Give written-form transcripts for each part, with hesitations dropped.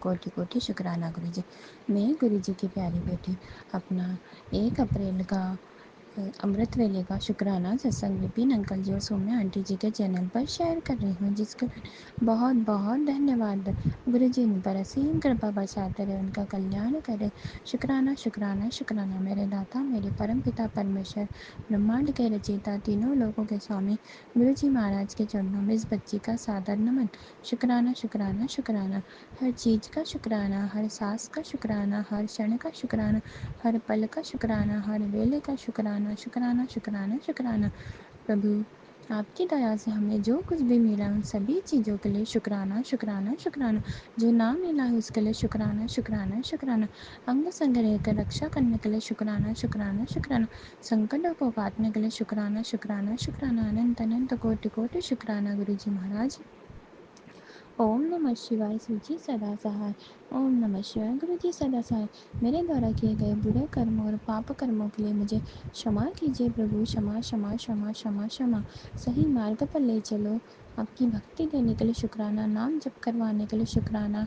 कोटि कोटि शुक्राना गुरु जी। मैं गुरु जी की प्यारी बेटी अपना 1 अप्रैल का अमृत वेले का शुक्राना सत्संग विपिन अंकल जी और सौम्या आंटी जी के चैनल पर शेयर कर रही हूँ, जिसके बहुत बहुत धन्यवाद। गुरु जी इन पर असीम कृपा बरसाते रहे, उनका कल्याण करे। शुक्राना शुक्राना शुक्राना मेरे दाता, मेरे परम पिता परमेश्वर, ब्रह्मांड के रचयिता, तीनों लोकों के स्वामी गुरु जी महाराज के चरणों में इस बच्ची का सादर नमन। शुक्राना शुक्राना शुक्राना, हर चीज़ का शुक्राना, हर सांस का शुक्राना, हर क्षण का शुक्राना, हर पल का शुक्राना, हर वेले का शुक्राना। शुक्राना शुक्राना शुक्राना प्रभु, आपकी दया से हमें जो कुछ भी मिला उन सभी चीज़ों के लिए शुक्राना शुक्राना शुक्राना। जो ना मिला है उसके लिए शुक्राना शुक्राना शुक्राना। अंग संग रहकर रक्षा करने के लिए शुक्राना शुक्राना शुक्राना। संकटों को काटने के लिए शुक्राना शुक्राना शुक्राना। अनंत अनंत कोटि कोटि शुक्राना गुरु जी महाराज। ओम नमः शिवाय। सूची सदा सहाय। ओम नमः शिवाय। गुरु जी सदा सहाय। मेरे द्वारा किए गए बुरे कर्मों और पाप कर्मों के लिए मुझे क्षमा कीजिए प्रभु। क्षमा क्षमा क्षमा क्षमा क्षमा। सही मार्ग पर ले चलो। आपकी भक्ति देने के लिए शुक्राना। नाम जप करवाने के लिए शुक्राना।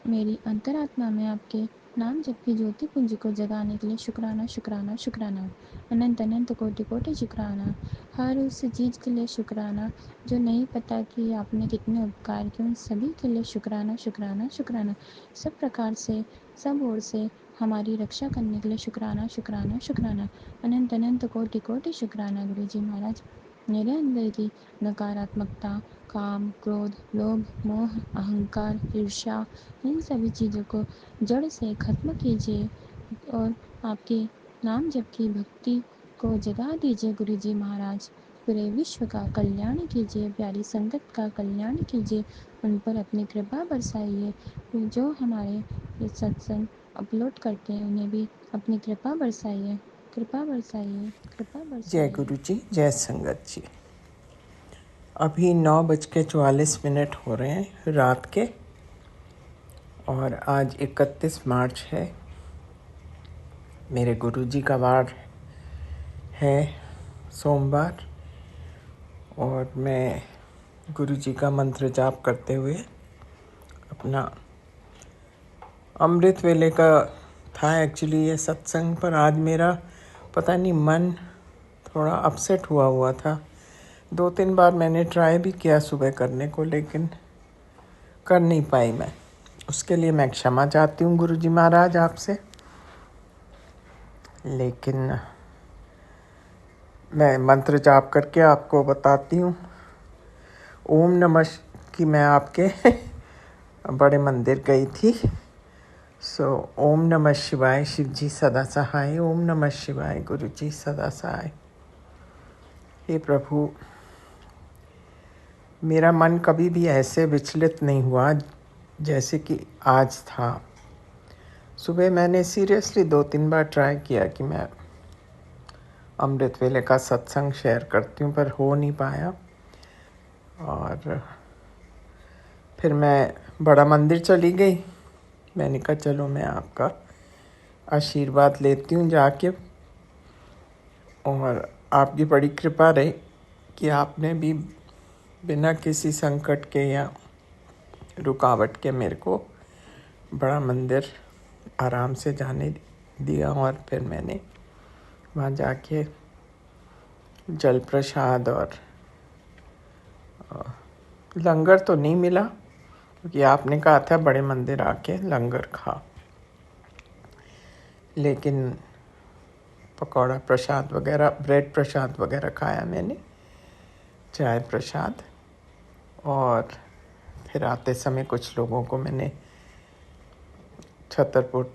मेरी अंतरात्मा में आपके नाम जप की ज्योति पुंज को जगाने के लिए शुक्राना शुक्राना शुक्राना। अनंत अनंत कोटि कोटि शुक्राना। हर उस चीज़ के लिए शुक्राना जो नहीं पता कि आपने कितने उपकार किए, उन सभी के लिए शुक्राना शुक्राना शुक्राना। सब प्रकार से, सब ओर से हमारी रक्षा करने के लिए शुक्राना शुक्राना शुक्राना। अनंत अनंत कोटि कोटि शुक्राना गुरु जी महाराज। मेरे अंदर की नकारात्मकता, काम, क्रोध, लोभ, मोह, अहंकार, ईर्ष्या, इन सभी चीज़ों को जड़ से खत्म कीजिए और आपके नाम जप की भक्ति को जगा दीजिए गुरु जी महाराज। पूरे विश्व का कल्याण कीजिए, प्यारी संगत का कल्याण कीजिए, उन पर अपनी कृपा बरसाइए। जो हमारे ये सत्संग अपलोड करते हैं उन्हें भी अपनी कृपा बरसाइए, कृपा बरसाइए, कृपा जय बरसाइए। गुरु जी, जय संगत जी। अभी 9:44 हो रहे हैं रात के, और आज 31 मार्च है। मेरे गुरु जी का वार है सोमवार, और मैं गुरु जी का मंत्र जाप करते हुए अपना अमृत वेले का था एक्चुअली ये सत्संग, पर आज मेरा पता नहीं मन थोड़ा अपसेट हुआ था। 2-3 बार मैंने ट्राई भी किया सुबह करने को, लेकिन कर नहीं पाई मैं। उसके लिए मैं क्षमा चाहती हूँ गुरु जी महाराज आपसे। लेकिन मैं मंत्र जाप करके आपको बताती हूँ। ओम नमः कि मैं आपके बड़े मंदिर गई थी। ओम नमः शिवाय, शिव जी सदा सहाय। ओम नमः शिवाय, गुरु जी सदा सहाय। हे प्रभु, मेरा मन कभी भी ऐसे विचलित नहीं हुआ जैसे कि आज था। सुबह मैंने सीरियसली 2-3 बार ट्राई किया कि मैं अमृत वेले का सत्संग शेयर करती हूँ, पर हो नहीं पाया। और फिर मैं बड़ा मंदिर चली गई। मैंने कहा चलो मैं आपका आशीर्वाद लेती हूँ जाके, और आपकी बड़ी कृपा रही कि आपने भी बिना किसी संकट के या रुकावट के मेरे को बड़ा मंदिर आराम से जाने दिया। और फिर मैंने वहाँ जाके जल प्रसाद और लंगर तो नहीं मिला, क्योंकि आपने कहा था बड़े मंदिर आके लंगर खा, लेकिन पकौड़ा प्रसाद वगैरह, ब्रेड प्रसाद वगैरह खाया मैंने, चाय प्रसाद। और फिर आते समय कुछ लोगों को मैंने छतरपुर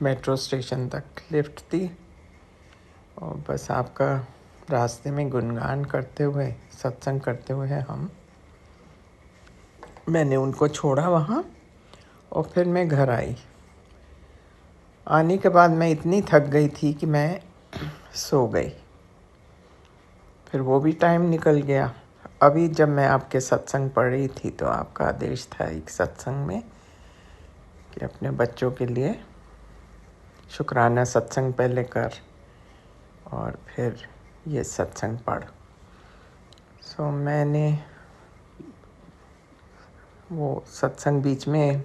मेट्रो स्टेशन तक लिफ्ट दी, और बस आपका रास्ते में गुणगान करते हुए, सत्संग करते हुए मैंने उनको छोड़ा वहाँ, और फिर मैं घर आई। आने के बाद मैं इतनी थक गई थी कि मैं सो गई। फिर वो भी टाइम निकल गया। अभी जब मैं आपके सत्संग पढ़ रही थी तो आपका आदेश था एक सत्संग में कि अपने बच्चों के लिए शुक्राना सत्संग पहले कर और फिर ये सत्संग पढ़। मैंने वो सत्संग बीच में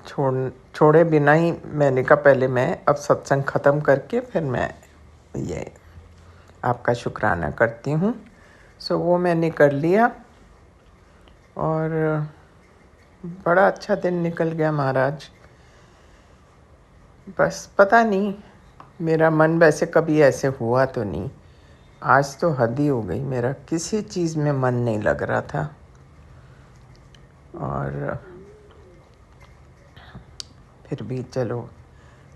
छोड़े बिना ही मैंने कहा पहले मैं अब सत्संग ख़त्म करके फिर मैं ये आपका शुक्राना करती हूँ। सो वो मैंने कर लिया और बड़ा अच्छा दिन निकल गया महाराज। बस पता नहीं, मेरा मन वैसे कभी ऐसे हुआ तो नहीं, आज तो हद ही हो गई, मेरा किसी चीज़ में मन नहीं लग रहा था। और फिर भी चलो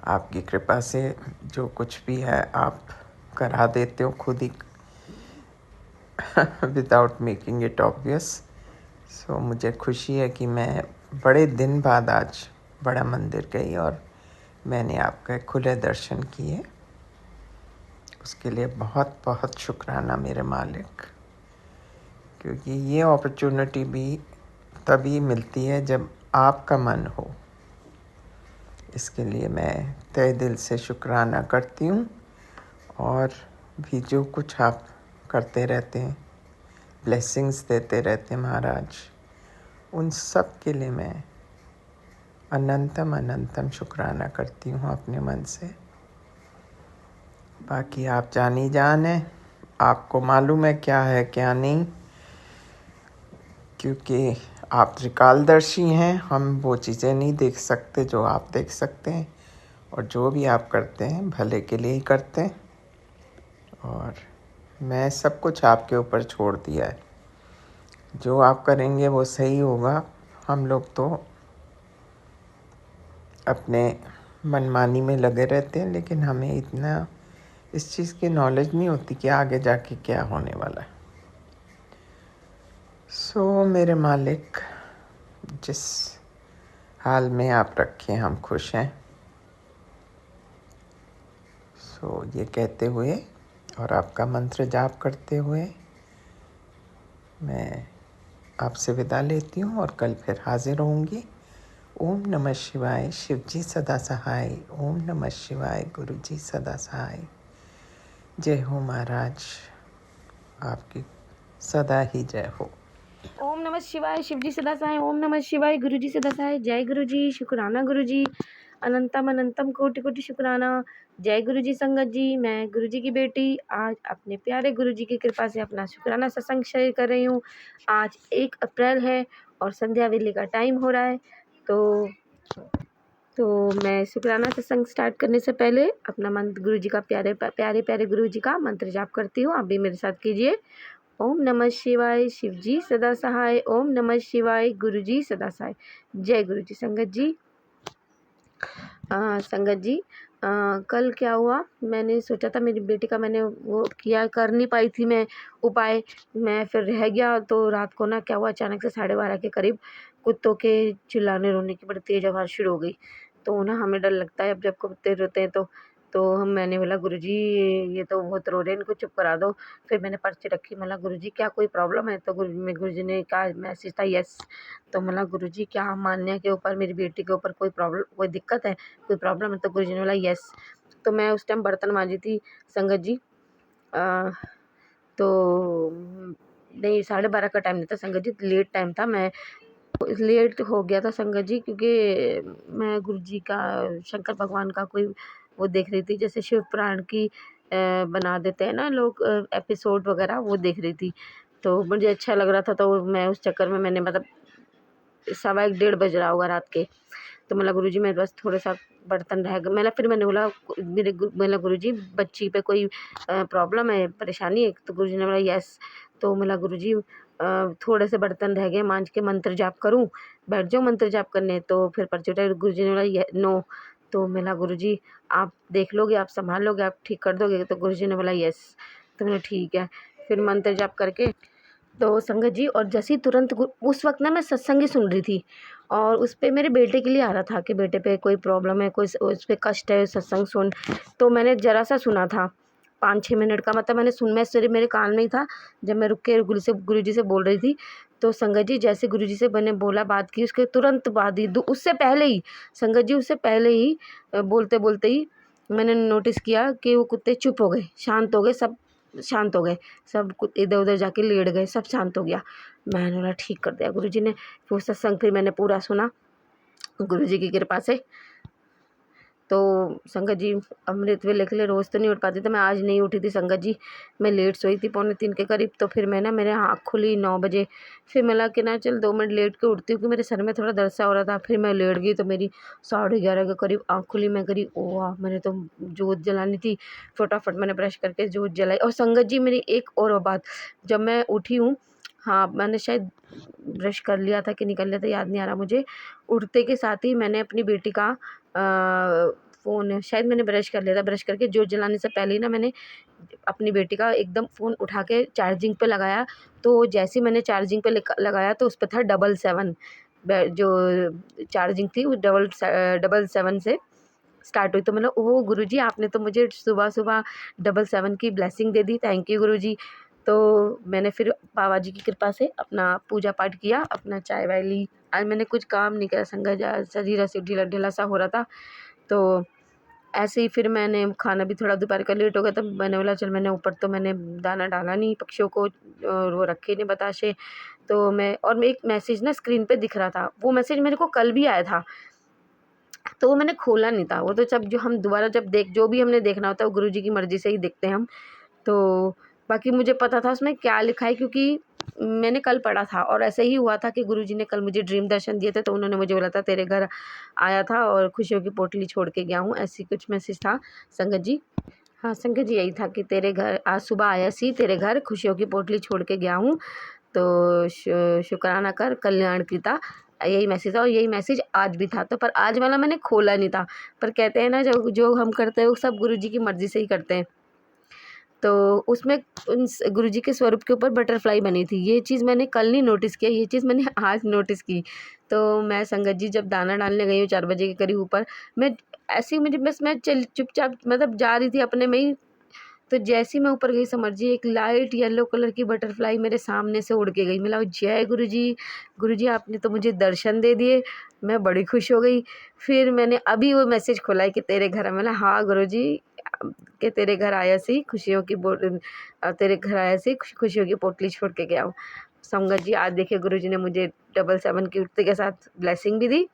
आपकी कृपा से जो कुछ भी है आप करा देते हो खुद ही विदाउट मेकिंग इट ऑब्वियस। सो मुझे खुशी है कि मैं बड़े दिन बाद आज बड़ा मंदिर गई और मैंने आपके खुले दर्शन किए। उसके लिए बहुत बहुत शुक्राना मेरे मालिक, क्योंकि ये अपॉर्चुनिटी भी तभी मिलती है जब आपका मन हो। इसके लिए मैं तहे दिल से शुक्राना करती हूँ। और भी जो कुछ आप करते रहते हैं, ब्लेसिंग्स देते रहते हैं महाराज, उन सब के लिए मैं अनंतम अनंतम शुक्राना करती हूँ अपने मन से। बाकी आप जानी जान है, आपको मालूम है क्या है क्या नहीं, क्योंकि आप त्रिकालदर्शी हैं। हम वो चीज़ें नहीं देख सकते जो आप देख सकते हैं, और जो भी आप करते हैं भले के लिए ही करते हैं। और मैं सब कुछ आपके ऊपर छोड़ दिया है, जो आप करेंगे वो सही होगा। हम लोग तो अपने मनमानी में लगे रहते हैं, लेकिन हमें इतना इस चीज़ की नॉलेज नहीं होती कि आगे जाके क्या होने वाला है। सो मेरे मालिक, जिस हाल में आप रखें हम खुश हैं। सो ये कहते हुए और आपका मंत्र जाप करते हुए मैं आपसे विदा लेती हूँ और कल फिर हाजिर होंगी। ओम नमः शिवाय, शिव जी सदा सहाय। ओम नमः शिवाय, गुरु जी सदा सहाय। जय हो महाराज, आपकी सदा ही जय हो। ओम नमः शिवाय, शिव जी सदा सहाय। ओम नमः शिवाय, गुरु जी सदा सहाय। जय गुरु जी, शुक्राना गुरु जी, अनंतम अनंतम कोटि कोटि शुक्राना। जय गुरु जी संगत जी, मैं गुरु जी की बेटी आज अपने प्यारे गुरु जी की कृपा से अपना शुक्राना सत्संग शेयर कर रही हूँ। आज 1 अप्रैल है और संध्या वेले का टाइम हो रहा है। तो मैं शुक्राना सत्संग स्टार्ट करने से पहले अपना मंत्र गुरु जी का प्यारे प्यारे गुरु जी का मंत्र जाप करती हूँ। आप भी मेरे साथ कीजिए। ओम नमः शिवाय, शिव जी सदा सहाय। ओम नमः शिवाय, गुरु जी सदा सहाय। जय गुरु जी संगत जी। संगत जी, कल क्या हुआ, मैंने सोचा था मेरी बेटी का मैंने वो किया, कर नहीं पाई थी मैं उपाय, मैं फिर रह गया। तो रात को ना क्या हुआ, अचानक से 12:30 के करीब कुत्तों के चिल्लाने रोने की बड़ी तेज आवाज़ शुरू हो गई। तो ना हमें डर लगता है अब जब कुत्ते रोते हैं तो मैंने बोला गुरुजी ये तो बहुत रो रहे हैं, इनको चुप करा दो। फिर मैंने पर्ची रखी, बोला गुरुजी क्या कोई प्रॉब्लम है? तो गुरुजी ने कहा, मैसेज था यस। तो बोला गुरुजी क्या मान्या के ऊपर, मेरी बेटी के ऊपर कोई प्रॉब्लम, कोई दिक्कत है, कोई प्रॉब्लम है? तो गुरुजी ने बोला यस। तो मैं उस टाइम बर्तन मांजी थी संगत जी। तो नहीं, 12:30 का टाइम नहीं था संगत जी, लेट टाइम था। मैं लेट हो गया था संगत जी, क्योंकि मैं गुरु जी का, शंकर भगवान का कोई वो देख रही थी, जैसे शिव पुराण की बना देते हैं ना लोग एपिसोड वगैरह, वो देख रही थी। तो मुझे अच्छा लग रहा था, तो मैं उस चक्कर में मैंने मतलब 1:15 बज रहा होगा रात के। तो मतलब गुरुजी मेरे पास थोड़ा सा बर्तन रह गया। फिर मैंने बोला मेरा गुरुजी बच्ची पे कोई प्रॉब्लम है, परेशानी है? तो गुरुजी ने बोला यस। तो बोला गुरुजी थोड़े से बर्तन रह गए, मांज के मंत्र जाप करूं? बैठ जाओ मंत्र जाप करने। तो फिर पर्ची उठाई, गुरुजी ने बोला नो। तो मेरा गुरुजी आप देख लोगे, आप संभाल लोगे, आप ठीक कर दोगे? तो गुरुजी ने बोला यस। तो मैंने ठीक है। फिर मंत्र जाप करके तो संगत जी, और जैसे ही तुरंत उस वक्त ना मैं सत्संग ही सुन रही थी, और उस पे मेरे बेटे के लिए आ रहा था कि बेटे पे कोई प्रॉब्लम है, कोई उस पे कष्ट है, सत्संग सुन। तो मैंने ज़रा सा सुना था, 5-6 मिनट का, मतलब मैंने मैं सिर्फ मेरे कान में ही था जब मैं रुक के गुरु जी से बोल रही थी। तो संगत जी जैसे गुरु जी से मैंने बोला, बात की, उसके तुरंत बाद ही उससे पहले ही संगत जी, उससे पहले ही बोलते बोलते ही मैंने नोटिस किया कि वो कुत्ते चुप हो गए, शांत हो गए सब। शांत हो गए, सब कुछ इधर उधर जाके लेट गए, सब शांत हो गया। मैंने बोला ठीक कर दिया गुरुजी ने। वो सत्संग फिर मैंने पूरा सुना गुरुजी की कृपा से। तो संगत जी अमृत वेले के लिए रोज़ तो नहीं उठ पाती, तो मैं आज नहीं उठी थी संगत जी। मैं लेट सोई थी 2:45 के करीब। तो फिर मैं ना, मेरे आँख खुली 9 बजे। फिर मैं लगा कि ना चल 2 मिनट लेट के उठती हूँ, क्योंकि मेरे सर में थोड़ा दर्द सा हो रहा था। फिर मैं लेट गई तो मेरी 11:30 के करीब आँख खुली। मैं करी ओ वाह, मैंने तो जोत जलानी थी। फटाफट मैंने ब्रश करके जोत जलाई। और संगत जी मेरी एक और बात, जब मैं उठी हूँ, हाँ मैंने शायद ब्रश कर लिया था कि नहीं कर लिया था, याद नहीं आ रहा मुझे। उठते के साथ ही मैंने अपनी बेटी का फ़ोन, शायद मैंने ब्रश कर लिया था, ब्रश करके जोत जलाने से पहले ही ना मैंने अपनी बेटी का एकदम फ़ोन उठा के चार्जिंग पे लगाया। तो जैसे ही मैंने चार्जिंग पे लगाया तो उस पे था 777, जो चार्जिंग थी वो 777 से स्टार्ट हुई। तो मतलब ओह गुरुजी, आपने तो मुझे सुबह सुबह 777 की ब्लेसिंग दे दी, थैंक यू गुरुजी। तो मैंने फिर बाबा जी की कृपा से अपना पूजा पाठ किया, अपना चाय वाय ली। आज मैंने कुछ काम नहीं किया संगत, शरीर ऐसे ढीला ढीला सा हो रहा था। तो ऐसे ही फिर मैंने खाना भी थोड़ा दोपहर का लेट हो गया, तब मैंने बोला चल, मैंने ऊपर तो मैंने दाना डाला नहीं पक्षियों को, और वो रखे नहीं बताशे। तो मैं, और मैं एक मैसेज ना स्क्रीन पे दिख रहा था, वो मैसेज मेरे को कल भी आया था, तो वो मैंने खोला नहीं था। वो तो जब जो हम दोबारा जब जो भी हमने देखना होता है वो गुरुजी की मर्ज़ी से ही देखते हैं हम। तो बाकी मुझे पता था उसमें क्या लिखा है, क्योंकि मैंने कल पढ़ा था, और ऐसे ही हुआ था कि गुरुजी ने कल मुझे ड्रीम दर्शन दिए थे। तो उन्होंने मुझे बोला था तेरे घर आया था और खुशियों की पोटली छोड़ के गया हूँ, ऐसी कुछ मैसेज था संगत जी। हाँ संगत जी, यही था कि तेरे घर आज सुबह आया सी, तेरे घर खुशियों की पोटली छोड़ के गया हूँ, तो शुक्राना कर, कल्याण कीता, यही मैसेज था। और यही मैसेज आज भी था, तो पर आज वाला मैंने खोला नहीं था। पर कहते हैं ना, जो जो हम करते हैं वो सब गुरुजी की मर्ज़ी से ही करते हैं। तो उसमें उन गुरुजी के स्वरूप के ऊपर बटरफ्लाई बनी थी। ये चीज़ मैंने कल नहीं नोटिस किया, ये चीज़ मैंने आज नोटिस की। तो मैं संगत जी जब दाना डालने गई हूँ 4 बजे के करीब ऊपर, मैं ऐसे ही, मुझे बस मैं चल चुपचाप मतलब जा रही थी अपने में ही। तो जैसे ही मैं ऊपर गई, समझिए एक लाइट येलो कलर की बटरफ्लाई मेरे सामने से उड़ के गई। मैं लगा जय गुरुजी, गुरुजी आपने तो मुझे दर्शन दे दिए। मैं बड़ी खुश हो गई। फिर मैंने अभी वो मैसेज खोला है कि तेरे घर, मैंने हाँ गुरुजी कि तेरे घर आया सी खुशियों की तेरे घर आया सी खुशियों की पोटली छोड़ के गया हूँ। संगत जी आज देखिए गुरुजी ने मुझे 777 की उठते के साथ ब्लेसिंग भी दी,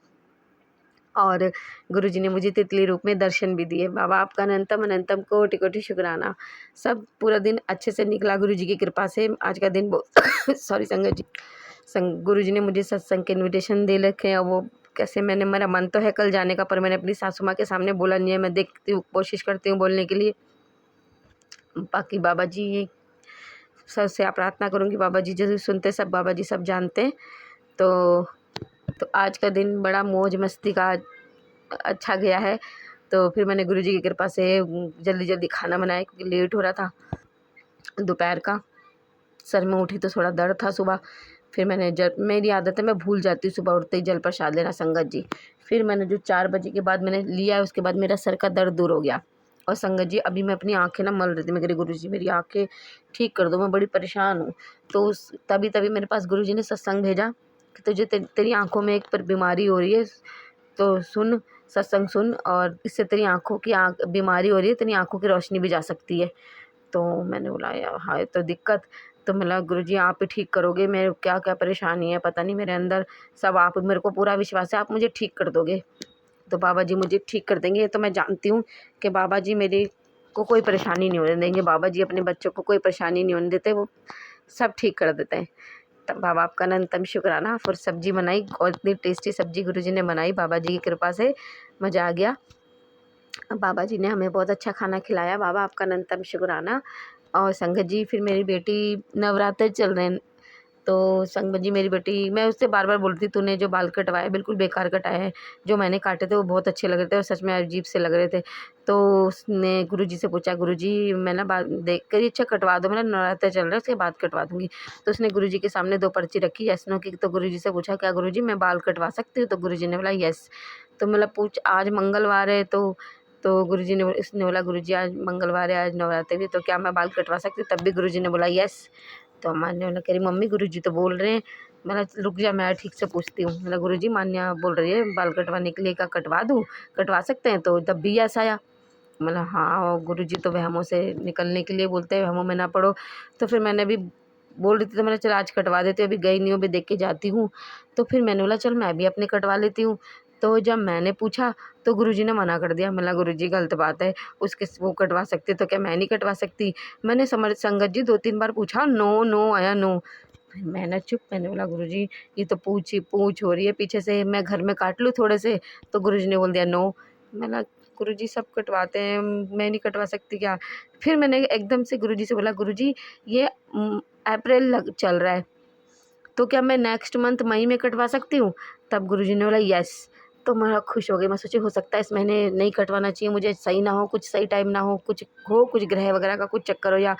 और गुरुजी ने मुझे तितली रूप में दर्शन भी दिए। बाबा आपका अनंतम अनंतम कोटि कोटि शुक्राना। सब पूरा दिन अच्छे से निकला गुरुजी की कृपा से। आज का दिन सॉरी संगत जी, गुरुजी ने मुझे सत्संग के इनविटेशन दे रखे हैं। वो कैसे, मैंने, मेरा मन तो है कल जाने का, पर मैंने अपनी सासू माँ के सामने बोला नहीं है। मैं देखती हूँ, कोशिश करती हूँ बोलने के लिए। बाकी बाबा जी सर से आप प्रार्थना करूँगी, बाबा जी जैसे सुनते, सब बाबा जी सब जानते हैं। तो आज का दिन बड़ा मौज मस्ती का अच्छा गया है। तो फिर मैंने गुरुजी की कृपा से जल्दी जल्दी खाना बनाया, क्योंकि लेट हो रहा था दोपहर का। सर में उठी तो थोड़ा दर्द था सुबह। फिर मैंने मेरी आदत है, मैं भूल जाती हूँ सुबह उठते ही जल प्रसाद लेना संगत जी। फिर मैंने जो 4 बजे के बाद मैंने लिया है, उसके बाद मेरा सर का दर्द दूर हो गया। और संगत जी अभी मैं अपनी आंखें ना मल रही थी, मैं कह रही गुरुजी मेरी आंखें ठीक कर दो, मैं बड़ी परेशान हूँ। तो तभी मेरे पास गुरुजी ने सत्संग भेजा कि तुझे तेरी आंखों में एक पर बीमारी हो रही है, तो सुन, सत्संग सुन, और इससे तेरी आंखों की बीमारी हो रही है, तेरी आंखों की रोशनी भी जा सकती है। तो मैंने बोला यार हाँ, तो दिक्कत, तो मतलब गुरुजी आप ही ठीक करोगे, मेरे क्या क्या परेशानी है पता नहीं मेरे अंदर, सब आप, मेरे को पूरा विश्वास है आप मुझे ठीक कर दोगे। तो बाबा जी मुझे ठीक कर देंगे, ये तो मैं जानती हूँ कि बाबा जी मेरे को कोई परेशानी नहीं होने देंगे। बाबा जी अपने बच्चों को कोई परेशानी नहीं होने देते, वो सब ठीक कर देते हैं। तब बाबा आपका अनंतम शुक्राना। फिर सब्जी बनाई, और इतनी टेस्टी सब्जी गुरुजी ने बनाई, बाबा जी की कृपा से मज़ा आ गया। बाबा जी ने हमें बहुत अच्छा खाना खिलाया, बाबा आपका अनंतम शुक्राना। और संगत जी फिर मेरी बेटी, नवरात्र चल रहे हैं, तो संगत जी मेरी बेटी, मैं उससे बार बार बोलती तूने जो बाल कटवाए बिल्कुल बेकार कटाए हैं, जो मैंने काटे थे वो बहुत अच्छे लग रहे थे और सच में अजीब से लग रहे थे। तो उसने गुरुजी से पूछा, गुरुजी मैं ना बाल देख कर ही अच्छा कटवा दो, मेरा नवरात्र चल रहा है उसके बाद कटवा दूंगी। तो उसने गुरुजी के सामने 2 पर्ची रखी यस नो की। तो गुरुजी से पूछा क्या गुरुजी मैं बाल कटवा सकती हूँ? तो गुरुजी ने बोला यस। तो मतलब पूछ, आज मंगलवार है, तो गुरुजी ने, उसने बोला गुरुजी आज मंगलवार है, आज नवरात्रि भी, तो क्या मैं बाल कटवा सकती हूँ? तब भी गुरुजी ने बोला यस। तो मान्या बोला, कह रही मम्मी गुरुजी तो बोल रहे हैं। मैंने रुक जा, मैं ठीक से पूछती हूँ। मैंने गुरुजी मान्या बोल रही है बाल कटवाने के लिए, क्या कटवा दूँ, कटवा सकते हैं? तो तब भी यस आया। मतलब हाँ, गुरुजी तो वहमों से निकलने के लिए बोलते हैं, वहमों में ना पड़ो। तो फिर मैंने भी बोल रही थी, तो मैंने चल आज कटवा देती हूँ, अभी गई नहीं हूँ, अभी देख के जाती हूँ। तो फिर मैंने बोला चल मैं भी अपने कटवा लेती हूँ। तो जब मैंने पूछा तो गुरुजी ने मना कर दिया। मैंने गुरुजी गलत बात है, उसके वो कटवा सकते तो क्या मैं नहीं कटवा सकती। मैंने समर संगत जी 2-3 बार पूछा, नो नो आया नो। फिर मैंने चुप, मैंने बोला गुरुजी ये तो पूछ ही पूछ हो रही है पीछे से, मैं घर में काट लूँ थोड़े से। तो गुरुजी ने बोल दिया नो। मैंने गुरुजी सब कटवाते हैं, मैं नहीं कटवा सकती क्या। फिर मैंने एकदम से गुरुजी से बोला गुरुजी ये अप्रैल चल रहा है, तो क्या मैं नेक्स्ट मंथ मई में कटवा सकती हूँ। तब गुरुजी ने बोला यस। तो मैं खुश हो गई, मैं सोची हो सकता है इस महीने नहीं कटवाना चाहिए मुझे, सही ना हो, कुछ सही टाइम ना हो, कुछ हो, कुछ ग्रह वगैरह का कुछ चक्कर हो, या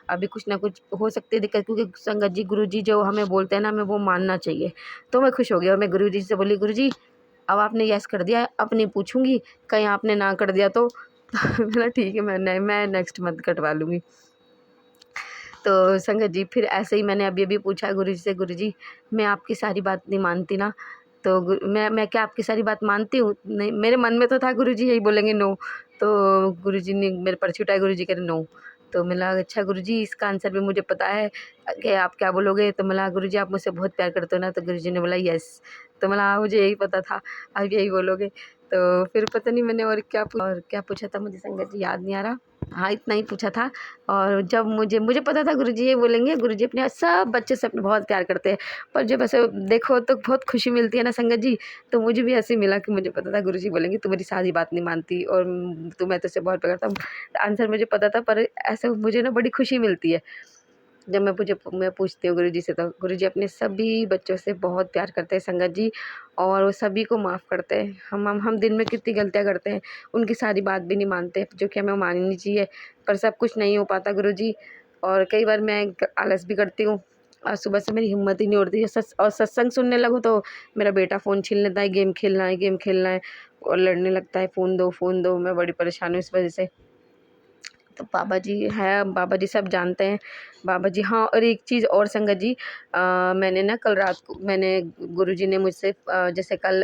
अभी कुछ ना कुछ हो सकती है दिक्कत, क्योंकि संगत जी गुरुजी जो हमें बोलते हैं ना, हमें वो मानना चाहिए। तो मैं खुश हो गई और मैं गुरुजी से बोली गुरुजी अब आपने यस कर दिया, अब नहीं पूछूंगी, कहीं आपने ना कर दिया तो। बोला ठीक है, मैं नेक्स्ट मंथ कटवा लूँगी। तो संगत जी फिर ऐसे ही मैंने अभी अभी पूछा गुरुजी से, गुरुजी मैं आपकी सारी बात नहीं मानती ना। तो मैं क्या आपकी सारी बात मानती हूँ? नहीं, मेरे मन में तो था गुरुजी यही बोलेंगे नो। तो गुरुजी ने मेरे पर छुटाया, गुरुजी कह रहे नो। तो मैं लगा अच्छा गुरुजी इसका आंसर भी मुझे पता है कि आप क्या बोलोगे। तो मैं लगा गुरुजी आप मुझसे बहुत प्यार करते हो ना। तो गुरुजी ने बोला यस। तो मैं लगा मुझे यही पता था आप यही बोलोगे। तो फिर पता नहीं मैंने और क्या पूछा था, मुझे संगत जी याद नहीं आ रहा। हाँ इतना ही पूछा था। और जब मुझे पता था गुरुजी ये बोलेंगे, गुरुजी अपने सब बच्चे से अपने बहुत प्यार करते हैं, पर जब ऐसे देखो तो बहुत खुशी मिलती है ना संगत जी। तो मुझे भी ऐसे ही मिला कि मुझे पता था गुरुजी बोलेंगे तू मेरी सारी बात नहीं मानती और तू मैं तुझसे बहुत प्यार करता हूँ। आंसर मुझे पता था, पर ऐसे मुझे ना बड़ी खुशी मिलती है जब मैं पूछती हूँ गुरुजी से। तो गुरुजी अपने सभी बच्चों से बहुत प्यार करते हैं संगत जी, और वो सभी को माफ़ करते हैं। हम दिन में कितनी गलतियाँ करते हैं, उनकी सारी बात भी नहीं मानते जो कि हमें माननी चाहिए, पर सब कुछ नहीं हो पाता गुरुजी। और कई बार मैं आलस भी करती हूँ और सुबह से मेरी हिम्मत ही नहीं उठती है। और सत्संग सुनने लगो तो मेरा बेटा फ़ोन छीन लेता है, गेम खेलना है गेम खेलना है, और लड़ने लगता है फ़ोन दो। मैं बड़ी परेशान हूँ इस वजह से। तो बाबा जी है, बाबा जी सब जानते हैं बाबा जी। हाँ और एक चीज़ और संगत जी, मैंने ना कल रात को मैंने गुरुजी ने मुझसे जैसे कल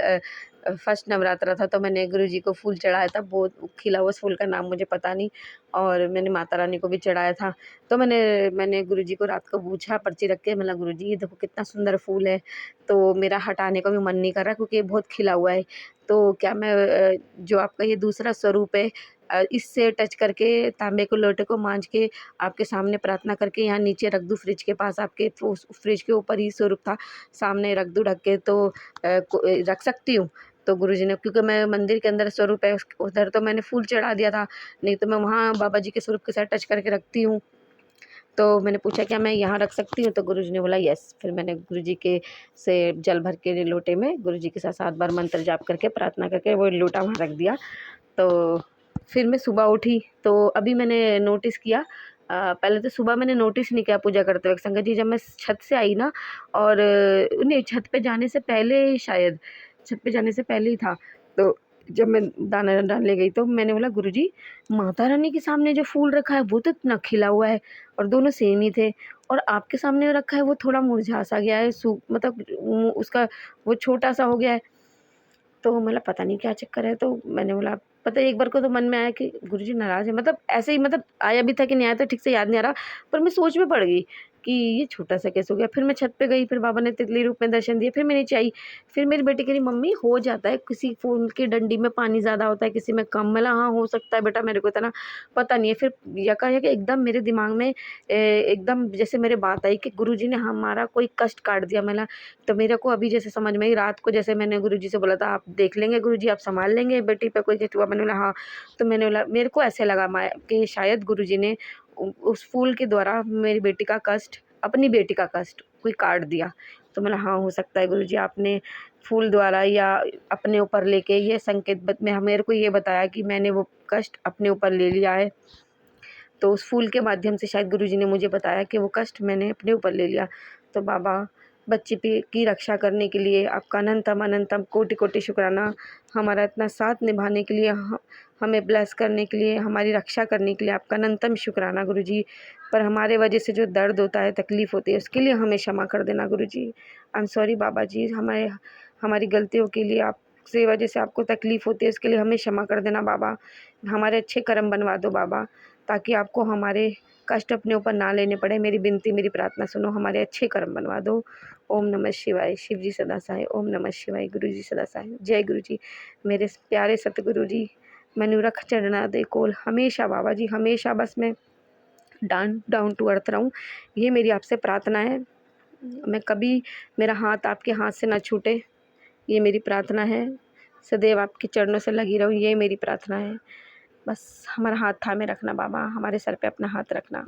फर्स्ट नवरात्रा था तो मैंने गुरुजी को फूल चढ़ाया था, वो खिला हुआ फूल का नाम मुझे पता नहीं, और मैंने माता रानी को भी चढ़ाया था। तो मैंने गुरुजी को रात को पूछा पर्ची रख के, मतलब गुरुजी ये देखो कितना सुंदर फूल है, तो मेरा हटाने का भी मन नहीं कर रहा क्योंकि ये बहुत खिला हुआ है। तो क्या मैं जो आपका ये दूसरा स्वरूप है इससे टच करके तांबे को लोटे को मांझ के आपके सामने प्रार्थना करके यहाँ नीचे रख दूँ फ्रिज के पास, आपके फ्रिज के ऊपर ही स्वरूप था, सामने रख दूँ ढक के, तो रख सकती हूँ? तो गुरुजी ने, क्योंकि मैं मंदिर के अंदर स्वरूप है उधर तो मैंने फूल चढ़ा दिया था, नहीं तो मैं वहाँ बाबा जी के स्वरूप के साथ टच करके रखती हूँ। तो मैंने पूछा क्या मैं यहाँ रख सकती हूँ? तो गुरुजी ने बोला यस। फिर मैंने गुरुजी के से जल भर के लोटे में गुरुजी के साथ 7 बार मंत्र जाप करके प्रार्थना करके वो लोटा वहाँ रख दिया। तो फिर मैं सुबह उठी तो अभी मैंने नोटिस किया, पहले तो सुबह मैंने नोटिस नहीं किया पूजा करते वक्त संगत जी, जब मैं छत से आई ना, और नहीं छत पे जाने से पहले ही शायद, छत पे जाने से पहले ही था। तो जब मैं दाना डालने गई तो मैंने बोला गुरुजी माता रानी के सामने जो फूल रखा है वो तो इतना खिला हुआ है और दोनों सेम ही थे, और आपके सामने रखा है वो थोड़ा मुरझा सा गया है, मतलब उसका वो छोटा सा हो गया है। तो मतलब पता नहीं क्या चक्कर है। तो मैंने बोला पता है एक बार को तो मन में आया कि गुरुजी नाराज़ है, मतलब ऐसे ही, मतलब आया भी था कि नहीं आया था ठीक से याद नहीं आ रहा, पर मैं सोच में पड़ गई कि ये छोटा सा कैसे हो गया। फिर मैं छत पे गई, फिर बाबा ने तितली रूप में दर्शन दिए, फिर मैं नीचे आई। फिर मेरी बेटी कह रही मम्मी हो जाता है, किसी फूल की डंडी में पानी ज़्यादा होता है किसी में कम। मला हाँ हो सकता है बेटा, मेरे को इतना पता नहीं है। फिर यकायक एकदम मेरे दिमाग में एकदम जैसे मेरे बात आई कि गुरुजी ने हमारा कोई कष्ट काट दिया। मला तो मेरे को अभी जैसे समझ में आई, रात को जैसे मैंने गुरुजी से बोला था आप देख लेंगे गुरुजी, आप संभाल लेंगे बेटी पे कोई कुछ हुआ? मैंने बोला हाँ। तो मैंने बोला मेरे को ऐसे लगा कि शायद गुरुजी ने उस फूल के द्वारा मेरी बेटी का कष्ट, अपनी बेटी का कष्ट कोई काट दिया। तो मैंने हाँ हो सकता है गुरुजी आपने फूल द्वारा या अपने ऊपर लेके ये संकेत में मेरे को ये बताया कि मैंने वो कष्ट अपने ऊपर ले लिया है। तो उस फूल के माध्यम से शायद गुरुजी ने मुझे बताया कि वो कष्ट मैंने अपने ऊपर ले लिया। तो बाबा बच्ची पे की रक्षा करने के लिए आपका अनंतम अनंतम कोटि कोटि शुक्राना, हमारा इतना साथ निभाने के लिए, हमें ब्लेस करने के लिए, हमारी रक्षा करने के लिए आपका अनंतम शुक्राना गुरुजी। पर हमारे वजह से जो दर्द होता है तकलीफ़ होती है उसके लिए हमें क्षमा कर देना गुरुजी। आई एम सॉरी बाबा जी, हमारी गलतियों के लिए आप से वजह से आपको तकलीफ़ होती है, उसके लिए हमें क्षमा कर देना बाबा। हमारे अच्छे कर्म बनवा दो बाबा, ताकि आपको हमारे कष्ट अपने ऊपर ना लेने पड़े। मेरी विनती, मेरी प्रार्थना सुनो, हमारे अच्छे कर्म बनवा दो। ओम नमः शिवाय। शिव जी सदा सहाय। ओम नमः शिवाय। गुरु जी सदा सहाय। जय गुरु जी। मेरे प्यारे सतगुरु जी, मैनू रख चढ़ना दे कोल हमेशा बाबा जी, हमेशा बस मैं डाउन टू अर्थ रहूँ, ये मेरी आपसे प्रार्थना है। मैं कभी, मेरा हाथ आपके हाथ से ना छूटे, ये मेरी प्रार्थना है। सदैव आपके चरणों से लगी रहूँ, ये मेरी प्रार्थना है। बस हमारा हाथ थामे रखना बाबा, हमारे सर पे अपना हाथ रखना,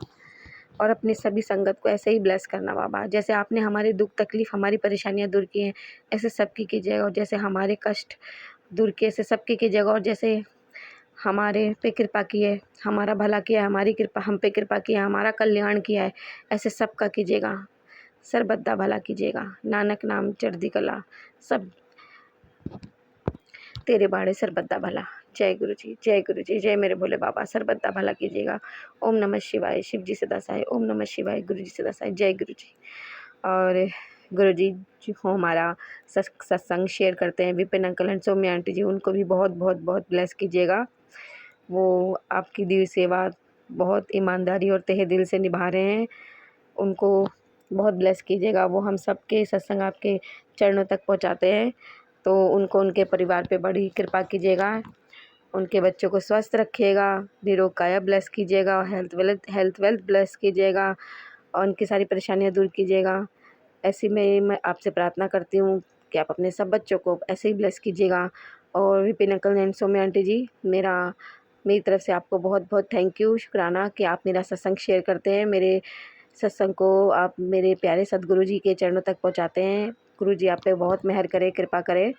और अपनी सभी संगत को ऐसे ही ब्लेस करना बाबा। जैसे आपने हमारे दुख तकलीफ़, हमारी परेशानियाँ दूर की हैं, ऐसे सबकी कीजिएगा। और जैसे हमारे कष्ट दूर किए, ऐसे सबके कीजिएगा। और जैसे हमारे पे कृपा की है, हमारा भला किया है, हमारी कृपा हम पे कृपा किया है, हमारा कल्याण किया है, ऐसे सबका कीजिएगा। सरबद्दा भला कीजिएगा। नानक नाम चढ़दी कला, सब तेरे बाड़े सरबद्दा भला। जय गुरु जी, जय गुरु जी, जय मेरे भोले बाबा, सरबद्दा भला कीजिएगा। ओम नमः शिवाय। शिव जी सदा सहाय। ओम नमः शिवाय। गुरु जी सदा सहाय। जय गुरु जी। और गुरु जी जो हमारा सत्संग शेयर करते हैं, Vipin uncle and Saumya aunty ji, उनको भी बहुत बहुत बहुत ब्लेस कीजिएगा। वो आपकी दी हुई सेवा बहुत ईमानदारी और तहे दिल से निभा रहे हैं, उनको बहुत ब्लेस कीजिएगा। वो हम सबके सत्संग आपके चरणों तक पहुंचाते हैं, तो उनको, उनके परिवार पे बड़ी कृपा कीजिएगा। उनके बच्चों को स्वस्थ रखिएगा, निरोग काया ब्लेस कीजिएगा, हेल्थ वेल्थ ब्लेस कीजिएगा, और उनकी सारी परेशानियां दूर कीजिएगा। ऐसी में मैं आपसे प्रार्थना करती हूँ कि आप अपने सब बच्चों को ऐसे ही ब्लेस कीजिएगा। और Vipin uncle and Saumya aunty ji, मेरी तरफ से आपको बहुत बहुत थैंक यू, शुक्राना कि आप मेरा सत्संग शेयर करते हैं, मेरे सत्संग को आप मेरे प्यारे सदगुरु जी के चरणों तक पहुंचाते हैं। गुरु जी आप पे बहुत मेहर करे, कृपा करे।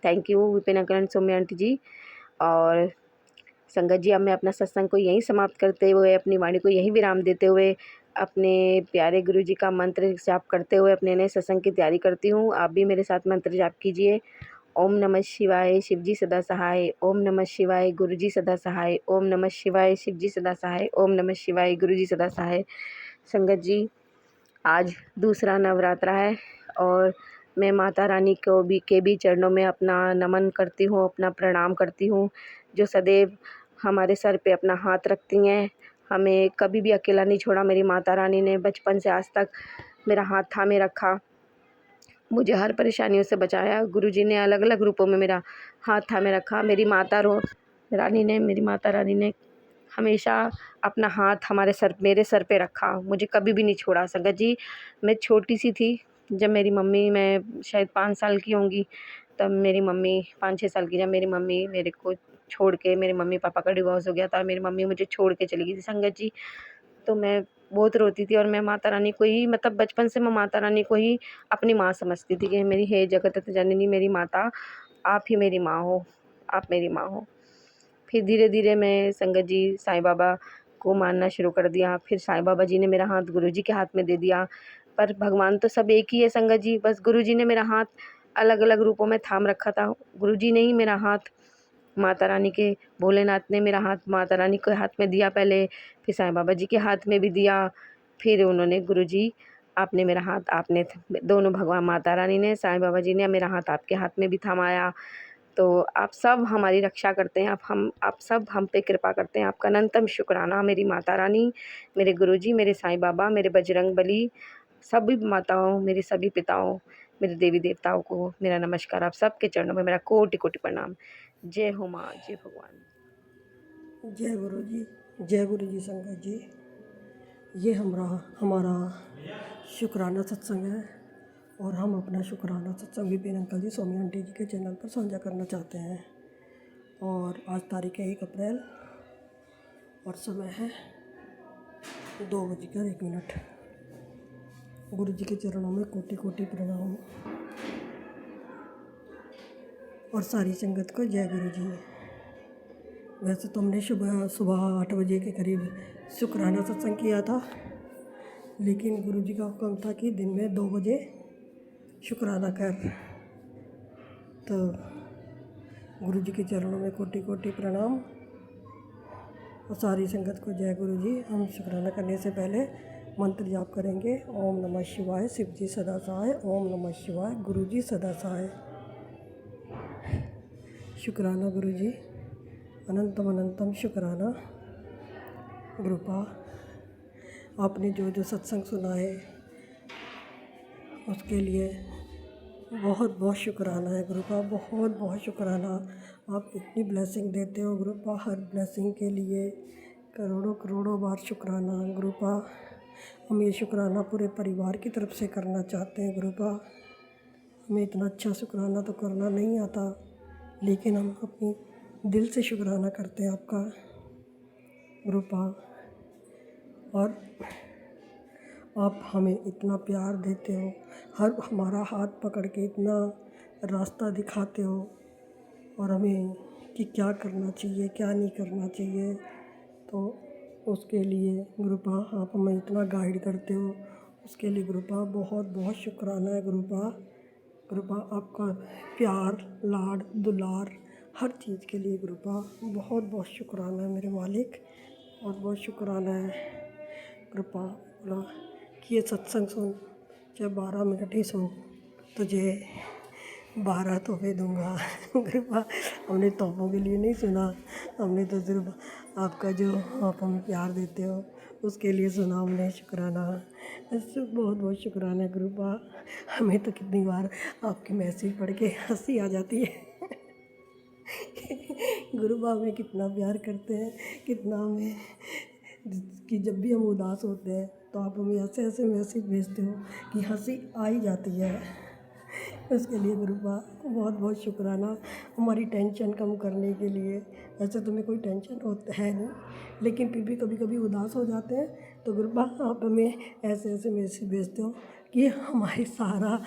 Thank you Vipin uncle and Saumya aunty ji. और संगत जी, अब मैं अपना सत्संग को यहीं समाप्त करते हुए, अपनी वाणी को यहीं विराम देते हुए, अपने प्यारे गुरु जी का मंत्र जाप करते हुए अपने नए सत्संग की तैयारी करती हूँ। आप भी मेरे साथ मंत्र जाप कीजिए। ओम नमः शिवाय। शिव जी सदा सहाय। ओम नमः शिवाय। गुरु जी सदा सहाय। ओम नमः शिवाय। शिव जी सदा सहाय। ओम नमः शिवाय। गुरु जी सदा सहाय। संगत जी, आज दूसरा नवरात्रा है, और मैं माता रानी को भी चरणों में अपना नमन करती हूँ, अपना प्रणाम करती हूँ, जो सदैव हमारे सर पे अपना हाथ रखती हैं। हमें कभी भी अकेला नहीं छोड़ा। मेरी माता रानी ने बचपन से आज तक मेरा हाथ थामे रखा, मुझे हर परेशानियों से बचाया। गुरुजी ने अलग अलग रूपों में मेरा हाथ थामे रखा। मेरी माता रानी ने हमेशा अपना हाथ मेरे सर पे रखा, मुझे कभी भी नहीं छोड़ा। संगत जी, मैं छोटी सी थी जब मैं शायद 5 साल की होंगी, तब मेरी मम्मी 5-6 साल की, जब मेरी मम्मी मेरे को छोड़ के, मेरे मम्मी पापा का डिवोर्स हो गया था, मेरी मम्मी मुझे छोड़ के चली गई थी संगत जी। तो मैं बहुत रोती थी, और मैं माता रानी को ही, मतलब बचपन से मैं माता रानी को ही अपनी माँ समझती थी कि मेरी हे जगत जननी, मेरी माता, आप ही मेरी माँ हो, आप मेरी माँ हो। फिर धीरे धीरे मैं संगत जी साईं बाबा को मानना शुरू कर दिया। फिर साईं बाबा जी ने मेरा हाथ गुरु जी के हाथ में दे दिया। पर भगवान तो सब एक ही है संगत जी, बस गुरु जी ने मेरा हाथ अलग अलग रूपों में थाम रखा था। गुरु जी ने ही मेरा हाथ माता रानी के, भोलेनाथ ने मेरा हाथ माता रानी के हाथ में दिया पहले, फिर साईं बाबा जी के हाथ में भी दिया। फिर उन्होंने, गुरु जी आपने मेरा हाथ, आपने दोनों, भगवान माता रानी ने, साईं बाबा जी ने मेरा हाथ आपके हाथ में भी थमाया। तो आप सब हमारी रक्षा करते हैं, आप सब हम पे कृपा करते हैं। आपका अनंतम शुक्राना मेरी माता रानी, मेरे गुरुजी, मेरे साईं बाबा, मेरे बजरंग बली, सभी माताओं, मेरे सभी पिताओं, मेरे देवी देवताओं को मेरा नमस्कार। आप सबके चरणों में मेरा कोटि कोटि प्रणाम। जय हो माँ, जय भगवान। जय गुरु जी, जय गुरु जी। संगत जी, ये हमारा शुक्राना सत्संग है, और हम अपना शुक्राना सत्संग विपिन अंकल जी, सौम्या आंटी जी के चैनल पर साझा करना चाहते हैं। और आज तारीख है 1 अप्रैल, और समय है 2:01। गुरु जी के चरणों में कोटि कोटि प्रणाम, और सारी संगत को जय गुरु जी। वैसे तो हमने सुबह 8 बजे के करीब शुक्राना सत्संग किया था, लेकिन गुरु जी का हुक्म था कि दिन में 2 बजे शुक्राना कर। तो गुरु जी के चरणों में कोटि कोटि प्रणाम, और सारी संगत को जय गुरु जी। हम शुक्राना करने से पहले मंत्र जाप करेंगे। ओम नमः शिवाय। शिव जी सदा सहाय। ओम नमः शिवाय। गुरु जी सदा सहाय। शुक्राना गुरुजी, अनंतम अनंतम शुक्राना। गुरुपा, आपने जो जो सत्संग सुना है उसके लिए बहुत बहुत शुक्राना है गुरुपा, बहुत बहुत शुक्राना। आप इतनी ब्लेसिंग देते हो गुरुपा, हर ब्लेसिंग के लिए करोड़ों करोड़ों बार शुक्राना गुरुपा। हम ये शुक्राना पूरे परिवार की तरफ से करना चाहते हैं गुरुपा। हमें इतना अच्छा शुक्राना तो करना नहीं आता, लेकिन हम अपनी दिल से शुक्राना करते हैं आपका गुरुपा। और आप हमें इतना प्यार देते हो, हर हमारा हाथ पकड़ के इतना रास्ता दिखाते हो, और हमें कि क्या करना चाहिए क्या नहीं करना चाहिए, तो उसके लिए गुरुपा आप हमें इतना गाइड करते हो, उसके लिए गुरुपा बहुत बहुत शुक्राना है गुरुपा। गुरुपा आपका प्यार लाड दुलार हर चीज़ के लिए गुरुपा बहुत बहुत शुक्राना है मेरे मालिक, बहुत बहुत शुक्राना है गुरुपा। बोला कि ये सत्संग सुन, चाहे 12 मिनट ही सुन, तुझे 12 तोहफे दूंगा गुरुपा। हमने तोहफों के लिए नहीं सुना, हमने तो सिर्फ आपका जो आप हमें प्यार देते हो उसके लिए सुना हमने। शुक्राना, इससे बहुत बहुत शुक्राना है गुरुपा। हमें तो कितनी बार आपके मैसेज पढ़ के हंसी आ जाती है गुरुपा हमें कितना प्यार करते हैं, कितना हमें, कि जब भी हम उदास होते हैं तो आप हमें ऐसे ऐसे मैसेज भेजते हो कि हंसी आ ही जाती है। उसके लिए गुरुपा बहुत बहुत शुक्राना, हमारी टेंशन कम करने के लिए। वैसे तो हमें कोई टेंशन होता है नहीं, लेकिन फिर भी कभी कभी उदास हो जाते हैं, तो गुरुपा आप हमें ऐसे ऐसे मैसेज भेजते हो कि हमारी सारा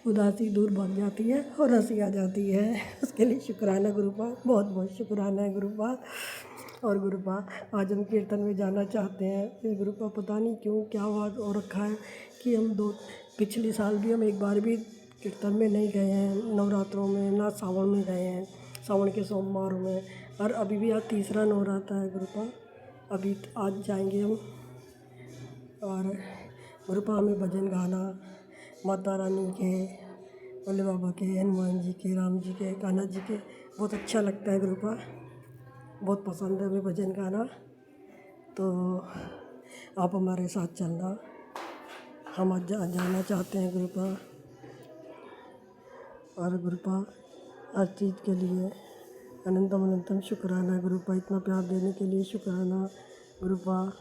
उदासी दूर भाग जाती है और हंसी आ जाती है। उसके लिए शुक्राना गुरुपा, बहुत बहुत शुक्राना है गुरुपा। और गुरुपा आज हम कीर्तन में जाना चाहते हैं, फिर गुरुपा पता नहीं क्यों क्या बात हो रखा है कि हम पिछले साल भी हम एक बार भी कीर्तन में नहीं गए हैं, नवरात्रों में ना सावन में गए हैं, सावन के सोमवार में। और अभी भी आज तीसरा नवरात्र है गुरुपा, अभी आज जाएंगे हम। और गुरुपा हमें भजन गाना माता रानी के, भोले बाबा के, हनुमान जी के, राम जी के, कान्हा जी के बहुत अच्छा लगता है गुरुपा, बहुत पसंद है हमें भजन गाना। तो आप हमारे साथ चलना, हम आज जाना चाहते हैं गुरुपा। और गुरुपा हर चीज़ के लिए अनंतम अनंतम शुक्राना है गुरुपा, इतना प्यार देने के लिए शुक्राना गुरुपा।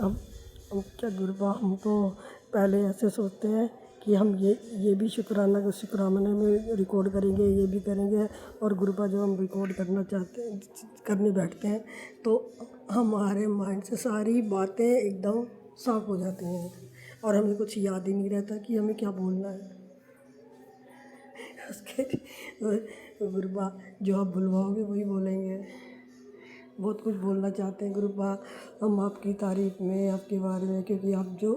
हम क्या गुरुपा, हम तो पहले ऐसे सोचते हैं कि हम ये भी शुक्राना में रिकॉर्ड करेंगे, ये भी करेंगे। और गुरुपा जब हम रिकॉर्ड करना चाहते हैं, करने बैठते हैं, तो हमारे माइंड से सारी बातें एकदम साफ हो जाती हैं और हमें कुछ याद ही नहीं रहता कि हमें क्या बोलना है। उसके गुरुपा जो आप बुलवाओगे वही बोलेंगे। बहुत कुछ बोलना चाहते हैं गुरुपा हम आपकी तारीफ़ में, आपके बारे में, क्योंकि आप जो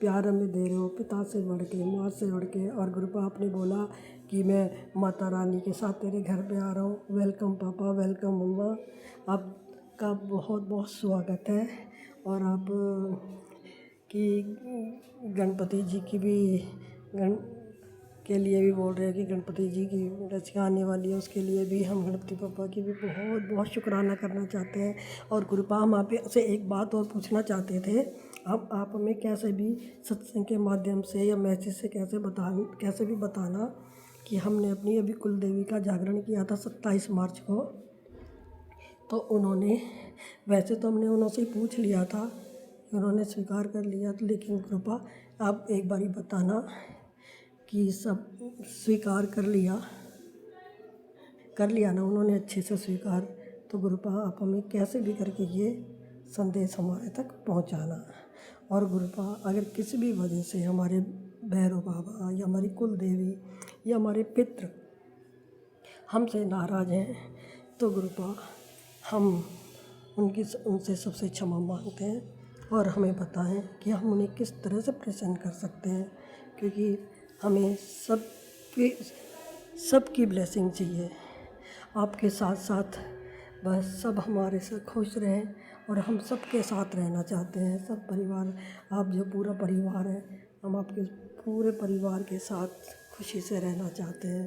प्यार हमें दे रहे हो पिता से बढ़ के, माँ से बढ़ के। और गुरुपा आपने बोला कि मैं माता रानी के साथ तेरे घर पे आ रहा हूँ, वेलकम पापा, वेलकम मम्मा। आपका बहुत बहुत स्वागत है। और आप कि गणपति जी की भी गण के लिए भी बोल रहे हैं कि गणपति जी की रचना आने वाली है, उसके लिए भी हम गणपति पापा की भी बहुत बहुत शुक्राना करना चाहते हैं। और गुरुपा हम आप से एक बात और पूछना चाहते थे, अब आप हमें कैसे भी सत्संग के माध्यम से या मैसेज से कैसे भी बताना कि हमने अपनी अभी कुल देवी का जागरण किया था 27 मार्च को, तो उन्होंने, वैसे तो हमने उनसे पूछ लिया था, उन्होंने स्वीकार कर लिया, तो लेकिन गुरुपा आप एक बारी बताना कि सब स्वीकार कर लिया ना उन्होंने अच्छे से स्वीकार। तो गुरुपा आप हमें कैसे भी करके ये संदेश हमारे तक पहुंचाना। और गुरुपा अगर किसी भी वजह से हमारे भैरव बाबा या हमारी कुल देवी या हमारे पितृ हमसे नाराज़ हैं, तो गुरुपा हम उनसे सबसे क्षमा मांगते हैं और हमें बताएं कि हम उन्हें किस तरह से प्रसन्न कर सकते हैं, क्योंकि हमें सबकी ब्लेसिंग चाहिए। आपके साथ साथ बस सब हमारे से खुश रहें और हम सबके साथ रहना चाहते हैं, सब परिवार, आप जो पूरा परिवार है, हम आपके पूरे परिवार के साथ खुशी से रहना चाहते हैं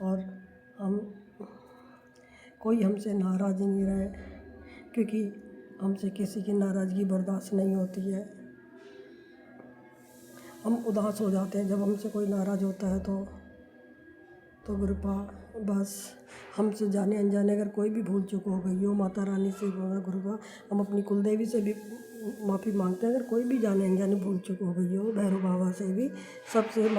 और हम कोई हमसे नाराज़ नहीं रहे, क्योंकि हमसे किसी की नाराज़गी बर्दाश्त नहीं होती है। हम उदास हो जाते हैं जब हमसे कोई नाराज़ होता है तो गुरुपा बस हमसे जाने अनजाने अगर कोई भी भूल चूक हो गई हो, माता रानी से बोला गुरुपा, हम अपनी कुलदेवी से भी माफ़ी मांगते हैं अगर कोई भी जाने अनजाने भूल चूक हो गई हो, भैरव बाबा से भी, सबसे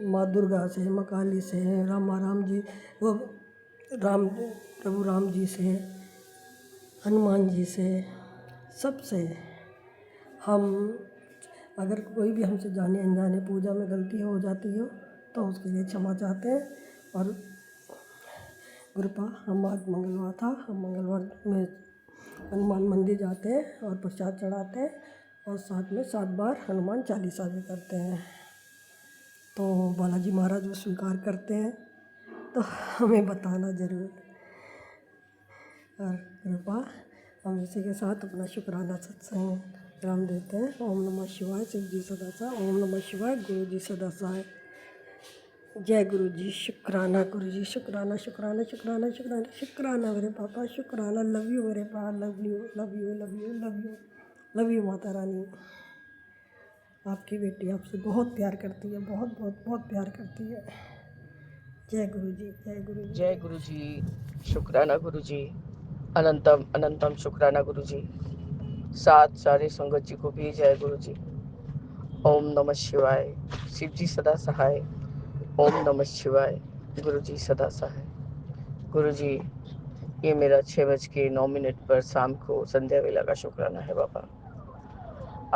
माँ दुर्गा से, माँ काली से, राम जी, वो राम प्रभु राम जी से, हनुमान जी से, सबसे हम अगर कोई भी हमसे जाने अनजाने पूजा में गलती हो जाती हो तो उसके लिए क्षमा चाहते हैं। और गुरुपा हम आज मंगलवार था, हम मंगलवार में हनुमान मंदिर जाते हैं और प्रसाद चढ़ाते हैं और साथ में 7 बार हनुमान चालीसा भी करते हैं। तो बालाजी महाराज वो स्वीकार करते हैं तो हमें बताना ज़रूर। और कृपा हम इसी के साथ अपना शुक्राना सत्संग विराम देते हैं। ओम नमः शिवाय, शिव जी सदा सा। ओम नमः शिवाय, गुरु जी सदा सहाय। जय गुरु जी। शुक्राना गुरु जी, शुक्राना शुक्राना शुक्राना शुक्राना शुक्राना मेरे पापा, शुक्राना। लव यू मेरे पापा, love you love you love you love you love you Mata Rani. आपकी बेटी आपसे बहुत प्यार करती है, बहुत बहुत बहुत प्यार करती है। जय गुरु जी, जय गुरु जी। जय गुरु जी, शुक्राना गुरु जी, अनंतम अनंतम शुक्राना गुरु जी। साथ सारे संगत जी को भी जय गुरु जी। ओम नमः शिवाय, शिव जी सदा सहाय। ओम नमः शिवाय, गुरु जी सदा सहाय। गुरु जी, ये मेरा 6:09 पर शाम को संध्या वेला का शुक्राना है बाबा।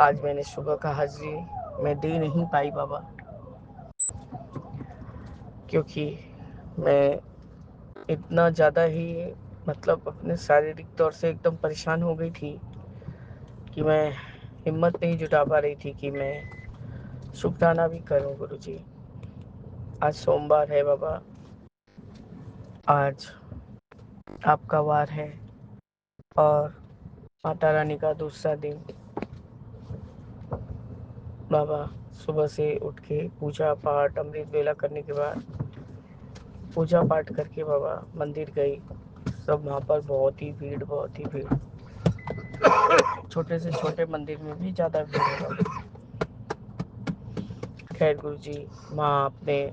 आज मैंने सुबह का हाजिरी मैं दे नहीं पाई बाबा, क्योंकि मैं इतना ज़्यादा ही मतलब अपने शारीरिक तौर से एकदम परेशान हो गई थी कि मैं हिम्मत नहीं जुटा पा रही थी कि मैं शुक्राना भी करूं गुरु जी। आज सोमवार है बाबा, आज आपका वार है और माता रानी का दूसरा दिन। बाबा सुबह से उठ के पूजा पाठ अमृत वेला करने के बाद पूजा पाठ करके बाबा मंदिर गई। सब वहाँ पर बहुत ही भीड़, बहुत ही भीड़। छोटे से छोटे मंदिर में भी ज़्यादा भीड़ है बाबा। खैर गुरु जी, वहाँ अपने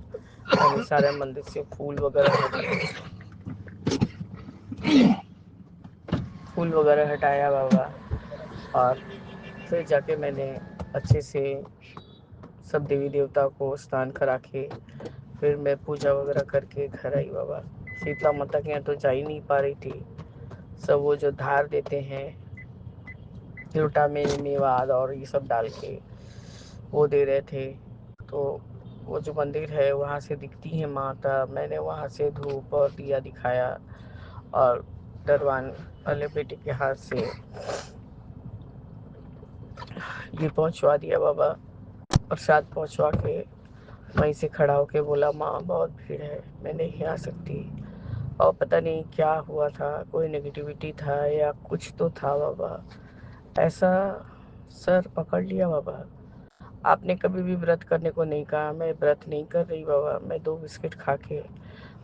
मैंने सारे मंदिर से फूल वगैरह हटाया बाबा, और फिर जाके मैंने अच्छे से सब देवी देवता को स्नान करा के फिर मैं पूजा वगैरह करके घर आई बाबा। शीतला माता के यहाँ तो जा ही नहीं पा रही थी। सब वो जो धार देते हैं लोटा में मेवाद और ये सब डाल के वो दे रहे थे, तो वो जो मंदिर है वहाँ से दिखती है माता। मैंने वहाँ से धूप और दिया दिखाया और दरबान वाले बेटे के हाथ से ये पहुँचवा दिया बाबा। प्रसाद पहुँचवा के वहीं से खड़ा होके बोला, माँ बहुत भीड़ है, मैं नहीं आ सकती। और पता नहीं क्या हुआ था, कोई नेगेटिविटी था या कुछ तो था बाबा, ऐसा सर पकड़ लिया बाबा। आपने कभी भी व्रत करने को नहीं कहा, मैं व्रत नहीं कर रही बाबा। मैं 2 बिस्किट खा के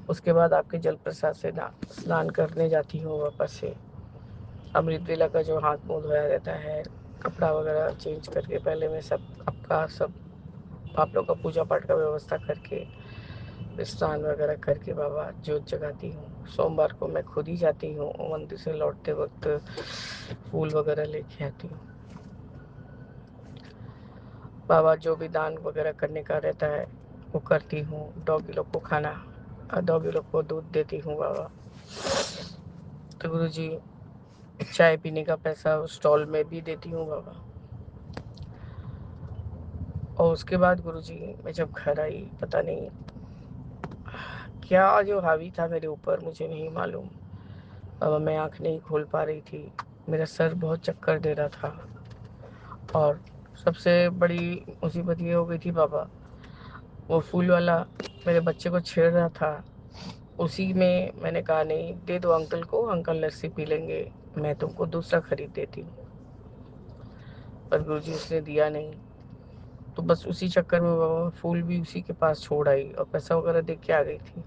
उसके बाद आपके जल प्रसाद से स्नान करने जाती हूँ वापस से। अमृत वेला का जो हाथ मुँह धोया रहता है, कपड़ा वगैरह चेंज करके पहले मैं सब आपका सब आप लोग का पूजा पाठ का व्यवस्था करके स्नान वगैरह करके बाबा जोत जगाती हूँ। सोमवार को मैं खुद ही जाती हूँ, मंदिर से लौटते वक्त फूल वगैरह लेके आती हूँ बाबा। जो भी दान वगैरह करने का रहता है वो करती हूँ। डॉगी लोग को खाना और डॉगी लोग को दूध देती हूँ बाबा। तो गुरु जी, चाय पीने का पैसा उस स्टॉल में भी देती हूँ बाबा। और उसके बाद गुरु जी, मैं जब घर आई, पता नहीं क्या जो हावी था मेरे ऊपर, मुझे नहीं मालूम बाबा। मैं आँख नहीं खोल पा रही थी, मेरा सर बहुत चक्कर दे रहा था। और सबसे बड़ी मुसीबत ये हो गई थी बाबा, वो फूल वाला मेरे बच्चे को छेड़ रहा था। उसी में मैंने कहा, नहीं दे दो अंकल को, अंकल लस्सी पी लेंगे, मैं तुमको दूसरा खरीद देती हूँ। पर गुरुजी उसने दिया नहीं। तो बस उसी चक्कर में बाबा फूल भी उसी के पास छोड़ आई और पैसा वगैरह देख के आ गई थी।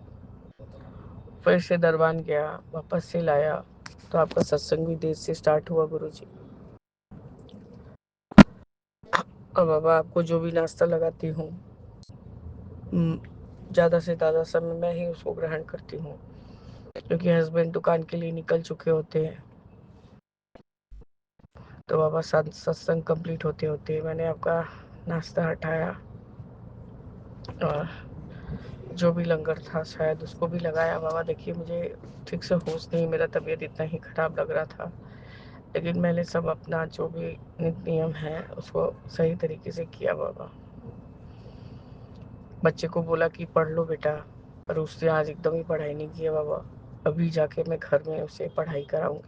फिर से दरबान गया, वापस से लाया, तो आपका सत्संग भी देर से स्टार्ट हुआ गुरुजी। और बाबा आपको जो भी नाश्ता लगाती हूँ, ज़्यादा से ज़्यादा समय मैं ही उसको ग्रहण करती हूँ, क्योंकि हस्बैंड दुकान के लिए निकल चुके होते हैं। तो बाबा सत्संग कंप्लीट होते होते मैंने आपका नाश्ता हटाया और जो भी लंगर था शायद उसको भी लगाया। बाबा देखिए मुझे ठीक से होश नहीं, मेरा तबीयत इतना ही खराब लग रहा था, लेकिन मैंने सब अपना जो भी नित्य नियम है उसको सही तरीके से किया। बाबा बच्चे को बोला कि पढ़ लो बेटा, पर उसने आज एकदम ही पढ़ाई नहीं किया। बाबा अभी जाके मैं घर में उसे पढ़ाई कराऊंगी।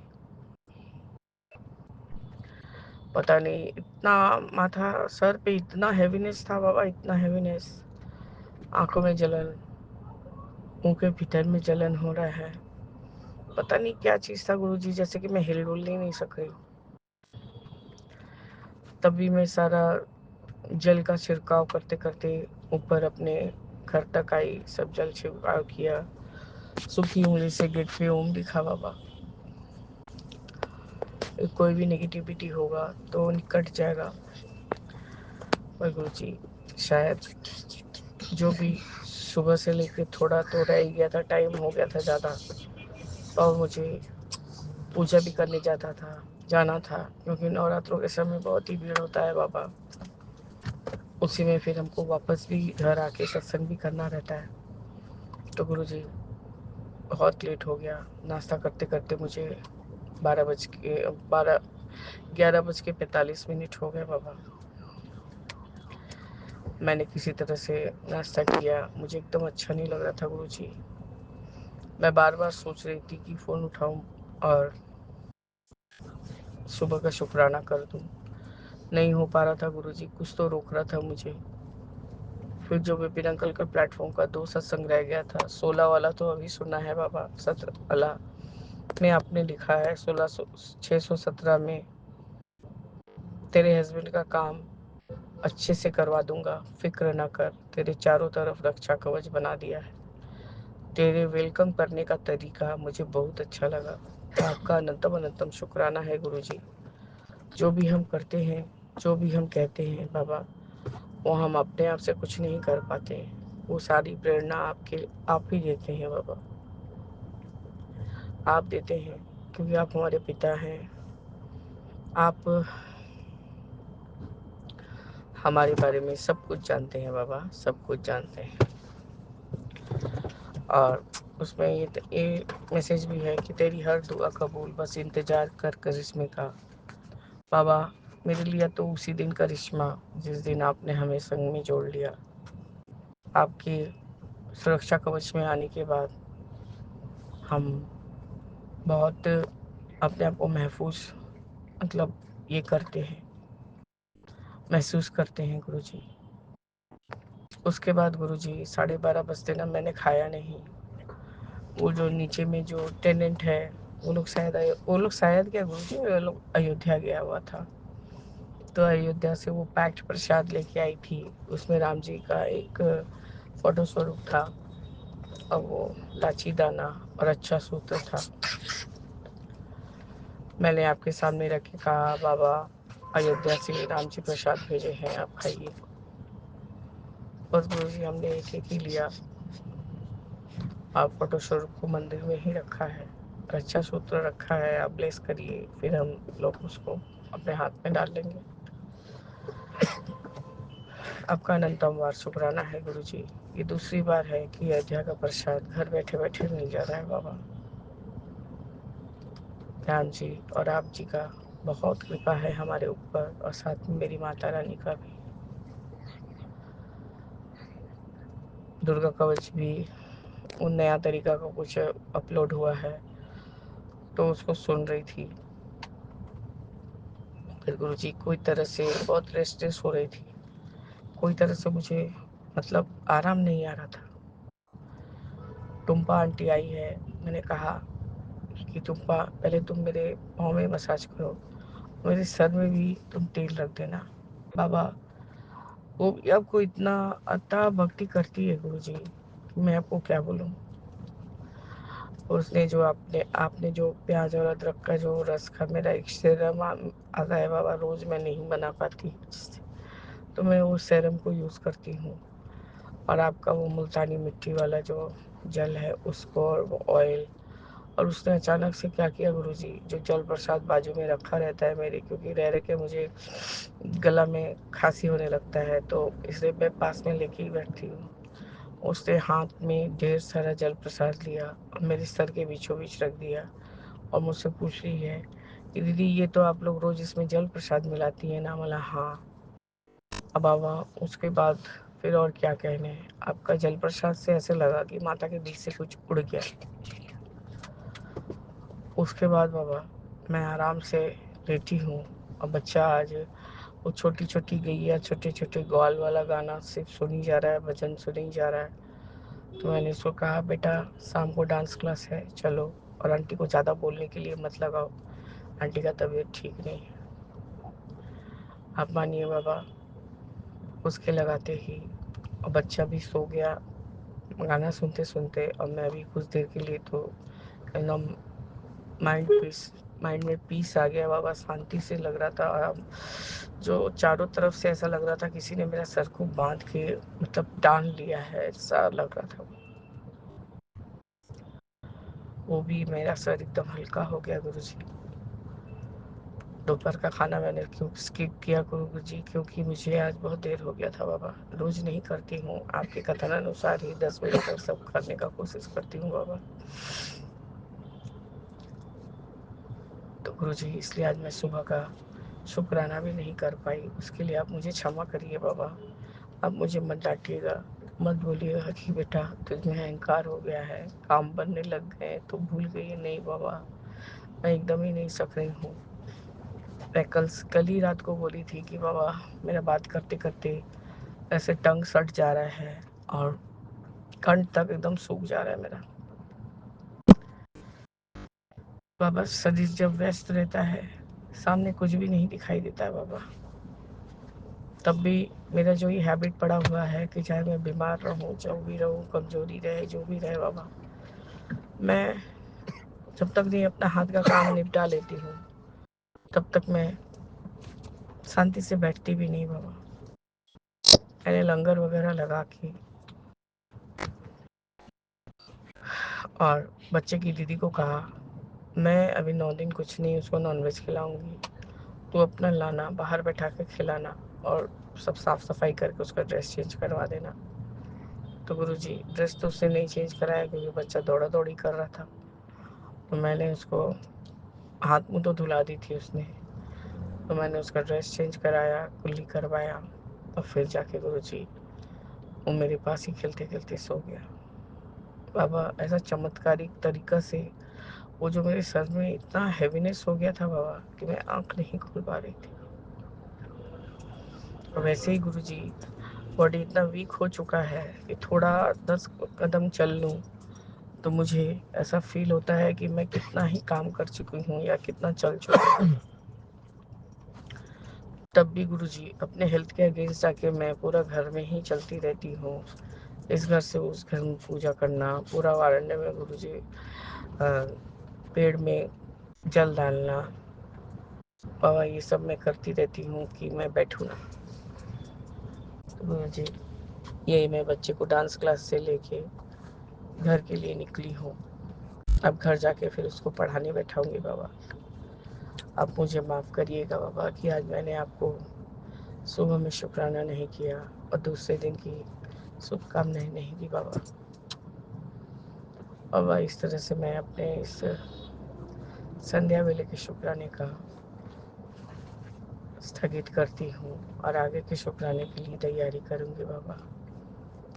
पता नहीं इतना माथा, सर पे इतना हैवीनेस था बाबा, इतना हैवीनेस, आंखों में जलन, मुंह के भीतर में जलन हो रहा है। पता नहीं क्या चीज था गुरुजी, जैसे कि मैं हिल डुल नहीं सक रही। तभी मैं सारा जल का छिड़काव करते करते ऊपर अपने घर तक आई, सब जल छिड़काव किया, सूखी उंगली से गेट पे ओम लिखा। बाबा कोई भी नेगेटिविटी होगा तो निकट जाएगा। पर गुरुजी शायद जो भी सुबह से लेकर थोड़ा तो रह गया था, टाइम हो गया था ज़्यादा, और मुझे पूजा भी करने जाना था, क्योंकि नवरात्रों के समय बहुत ही भीड़ होता है बाबा। उसी में फिर हमको वापस भी घर आके सत्संग भी करना रहता है। तो गुरुजी बहुत लेट हो गया। नाश्ता करते करते मुझे 11:45 हो गए बाबा। मैंने किसी तरह से नाश्ता किया, मुझे एकदम अच्छा नहीं लग रहा था गुरुजी। मैं बार बार सोच रही थी कि फ़ोन उठाऊं और सुबह का शुक्राना कर दूं। नहीं हो पा रहा था गुरुजी, कुछ तो रोक रहा था मुझे। फिर जो विपिन अंकल का प्लेटफॉर्म का 2 सत्संग रह गया था, 16 वाला तो अभी सुना है बाबा, 17 वाला में आपने लिखा है 617 में, तेरे हस्बैंड का काम अच्छे से करवा दूंगा, फिक्र ना कर, तेरे चारों तरफ रक्षा कवच बना दिया है। तेरे वेलकम करने का तरीका मुझे बहुत अच्छा लगा। आपका अनंतम अनंतम शुक्राना है गुरुजी। जो भी हम करते हैं, जो भी हम कहते हैं बाबा, वो हम अपने आप से कुछ नहीं कर पाते हैं। वो सारी प्रेरणा आप ही देते हैं बाबा। आप देते हैं, क्योंकि आप हमारे पिता हैं। आप हमारे बारे में सब कुछ जानते हैं बाबा, सब कुछ जानते हैं। और उसमें ये मैसेज भी है कि तेरी हर दुआ कबूल, बस इंतजार कर करिश्मे का। बाबा मेरे लिए तो उसी दिन करिश्मा, जिस दिन आपने हमें संग में जोड़ लिया। आपकी सुरक्षा कवच में आने के बाद हम बहुत अपने आप को महफूज, मतलब ये करते हैं, महसूस करते हैं गुरुजी। उसके बाद गुरुजी 12:30 बजते ना, मैंने खाया नहीं। वो जो नीचे में जो टेनेंट है, वो लोग शायद क्या गुरुजी, वो लोग अयोध्या गया हुआ था, तो अयोध्या से वो पैक्ड प्रसाद लेके आई थी। उसमें राम जी का एक फोटो स्वरूप था, और वो लाची दाना और अच्छा सूत्र था। मैंने आपके सामने रख के कहा, बाबा अयोध्या से राम जी प्रसाद भेजे हैं, आप खाइए। बस गुरुजी हमने एक एक ही लिया। आप फोटो स्वरूप को मंदिर में ही रखा है, अच्छा सूत्र रखा है, आप ब्लेस करिए, फिर हम लोग उसको अपने हाथ में डाल लेंगे। आपका अनंतम बार शुक्राना है गुरुजी। ये दूसरी बार है कि अयोध्या का प्रसाद घर बैठे बैठे मिल जा रहा है बाबा। राम जी और आप जी का बहुत कृपा है हमारे ऊपर, और साथ में मेरी माता रानी का भी। दुर्गा कवच भी उन नया तरीका का कुछ अपलोड हुआ है, तो उसको सुन रही थी। फिर गुरुजी कोई तरह से बहुत रेस्टलेस हो रही थी, कोई तरह से मुझे मतलब आराम नहीं आ रहा था। टुम्पा आंटी आई है, मैंने कहा कि टुम्पा पहले तुम मेरे पाँव में मसाज करो, मेरे सर में भी तुम तेल रख देना। बाबा वो भी आपको इतना अता भक्ति करती है गुरु जी, मैं आपको क्या बोलूँ। उसने जो आपने आपने जो प्याज और अदरक का जो रस का मेरा एक सीरम आता है बाबा, रोज मैं नहीं बना पाती, तो मैं वो सीरम को यूज़ करती हूँ। और आपका वो मुल्तानी मिट्टी वाला जो जल है उसको, और वो ऑयल। और उसने अचानक से क्या किया गुरुजी, जो जल प्रसाद बाजू में रखा रहता है मेरे, क्योंकि रह रह के मुझे गला में खांसी होने लगता है, तो इसलिए मैं पास में लेके ही बैठती हूँ। उसने हाथ में ढेर सारा जल प्रसाद लिया और मेरे सर के बीचों बीच रख दिया, और मुझसे पूछ रही है कि दीदी ये तो आप लोग रोज इसमें जल प्रसाद मिलाती हैं ना। बोला हाँ। अब बाबा उसके बाद फिर और क्या कहने, आपका जल प्रसाद से ऐसे लगा कि माता के बीच से कुछ उड़ गया। उसके बाद बाबा मैं आराम से लेटी हूँ, और बच्चा आज वो छोटी छोटी गैया छोटे छोटे ग्वाल वाला गाना सिर्फ सुनी जा रहा है, भजन सुनी जा रहा है। तो मैंने उसको कहा बेटा शाम को डांस क्लास है चलो, और आंटी को ज़्यादा बोलने के लिए मत लगाओ, आंटी का तबीयत ठीक नहीं है। आप मानिए बाबा, उसके लगाते ही और बच्चा भी सो गया गाना सुनते सुनते, और मैं भी कुछ देर के लिए तो एकदम माइंड में पीस आ गया बाबा, शांति से लग रहा था आराम। जो चारों तरफ से ऐसा लग रहा था किसी ने मेरा सर को बांध के मतलब टान लिया है, ऐसा लग रहा था। वो भी मेरा सर एकदम हल्का हो गया गुरुजी। दोपहर का खाना मैंने क्यों स्किप किया गुरुजी, क्योंकि मुझे आज बहुत देर हो गया था बाबा। रोज नहीं करती हूँ, आपके कथन अनुसार ही 10 बजे तक सब करने का कोशिश करती हूँ बाबा। तो गुरुजी इसलिए आज मैं सुबह का शुक्राना भी नहीं कर पाई, उसके लिए आप मुझे क्षमा करिए बाबा। आप मुझे मत डांटिएगा, मत बोलिएगा कि बेटा तुझमें अहंकार हो गया है, काम बनने लग गए तो भूल गई। नहीं बाबा, मैं एकदम ही नहीं सक रही हूँ। मैं कल ही रात को बोली थी कि बाबा मेरा बात करते करते ऐसे टंग सट जा रहा है, और कंठ तक एकदम सूख जा रहा है मेरा। बाबा शरीर जब व्यस्त रहता है, सामने कुछ भी नहीं दिखाई देता है बाबा। तब भी मेरा जो ये हैबिट पड़ा हुआ है कि चाहे मैं बीमार रहूं, जो भी रहूं, कमजोरी रहे, जो भी रहे बाबा, मैं जब तक नहीं अपना हाथ का काम निपटा लेती हूँ तब तक मैं शांति से बैठती भी नहीं बाबा। मैंने लंगर वगैरह लगा के और बच्चे की दीदी को कहा मैं अभी 9 दिन कुछ नहीं उसको नॉनवेज खिलाऊंगी, तो अपना लाना बाहर बैठा के खिलाना, और सब साफ सफाई करके उसका ड्रेस चेंज करवा देना। तो गुरुजी ड्रेस तो उसने नहीं चेंज कराया क्योंकि बच्चा दौड़ा दौड़ी कर रहा था। तो मैंने उसको हाथ मुँह तो धुला दी थी उसने, तो मैंने उसका ड्रेस चेंज कराया, कुल्ली करवाया, और फिर जाके गुरुजी वो मेरे पास ही खेलते खेलते सो गया। बाबा ऐसा चमत्कारिक तरीका से वो जो मेरे सर में इतना हैवीनेस हो गया था बाबा कि मैं आंख नहीं खोल पा रही थी। और वैसे ही गुरुजी बॉडी इतना वीक हो चुका है कि थोड़ा 10 कदम चल लूँ तो मुझे ऐसा फील होता है कि मैं कितना ही काम कर चुकी हूँ या कितना चल चुकी हूँ। तब भी गुरुजी अपने हेल्थ के अगेंस्ट जाके मैं पूरा घर में ही चलती रहती हूँ, इस घर से उस घर में पूजा करना, पूरा वारंडे में गुरुजी पेड़ में जल डालना, बाबा ये सब मैं करती रहती हूँ कि मैं बैठूँ ना। तो गुरुजी यही मैं बच्चे को डांस क्लास से लेके घर के लिए निकली हूँ। अब घर जाके फिर उसको पढ़ाने बैठाऊंगी बाबा। आप मुझे माफ़ करिएगा बाबा कि आज मैंने आपको सुबह में शुक्राना नहीं किया और दूसरे दिन की शुभकामनाएं नहीं दी बाबा। बाबा इस तरह से मैं अपने इस संध्या वेले के शुक्राने का स्थगित करती हूँ और आगे के शुक्राने के लिए तैयारी करूँगी बाबा।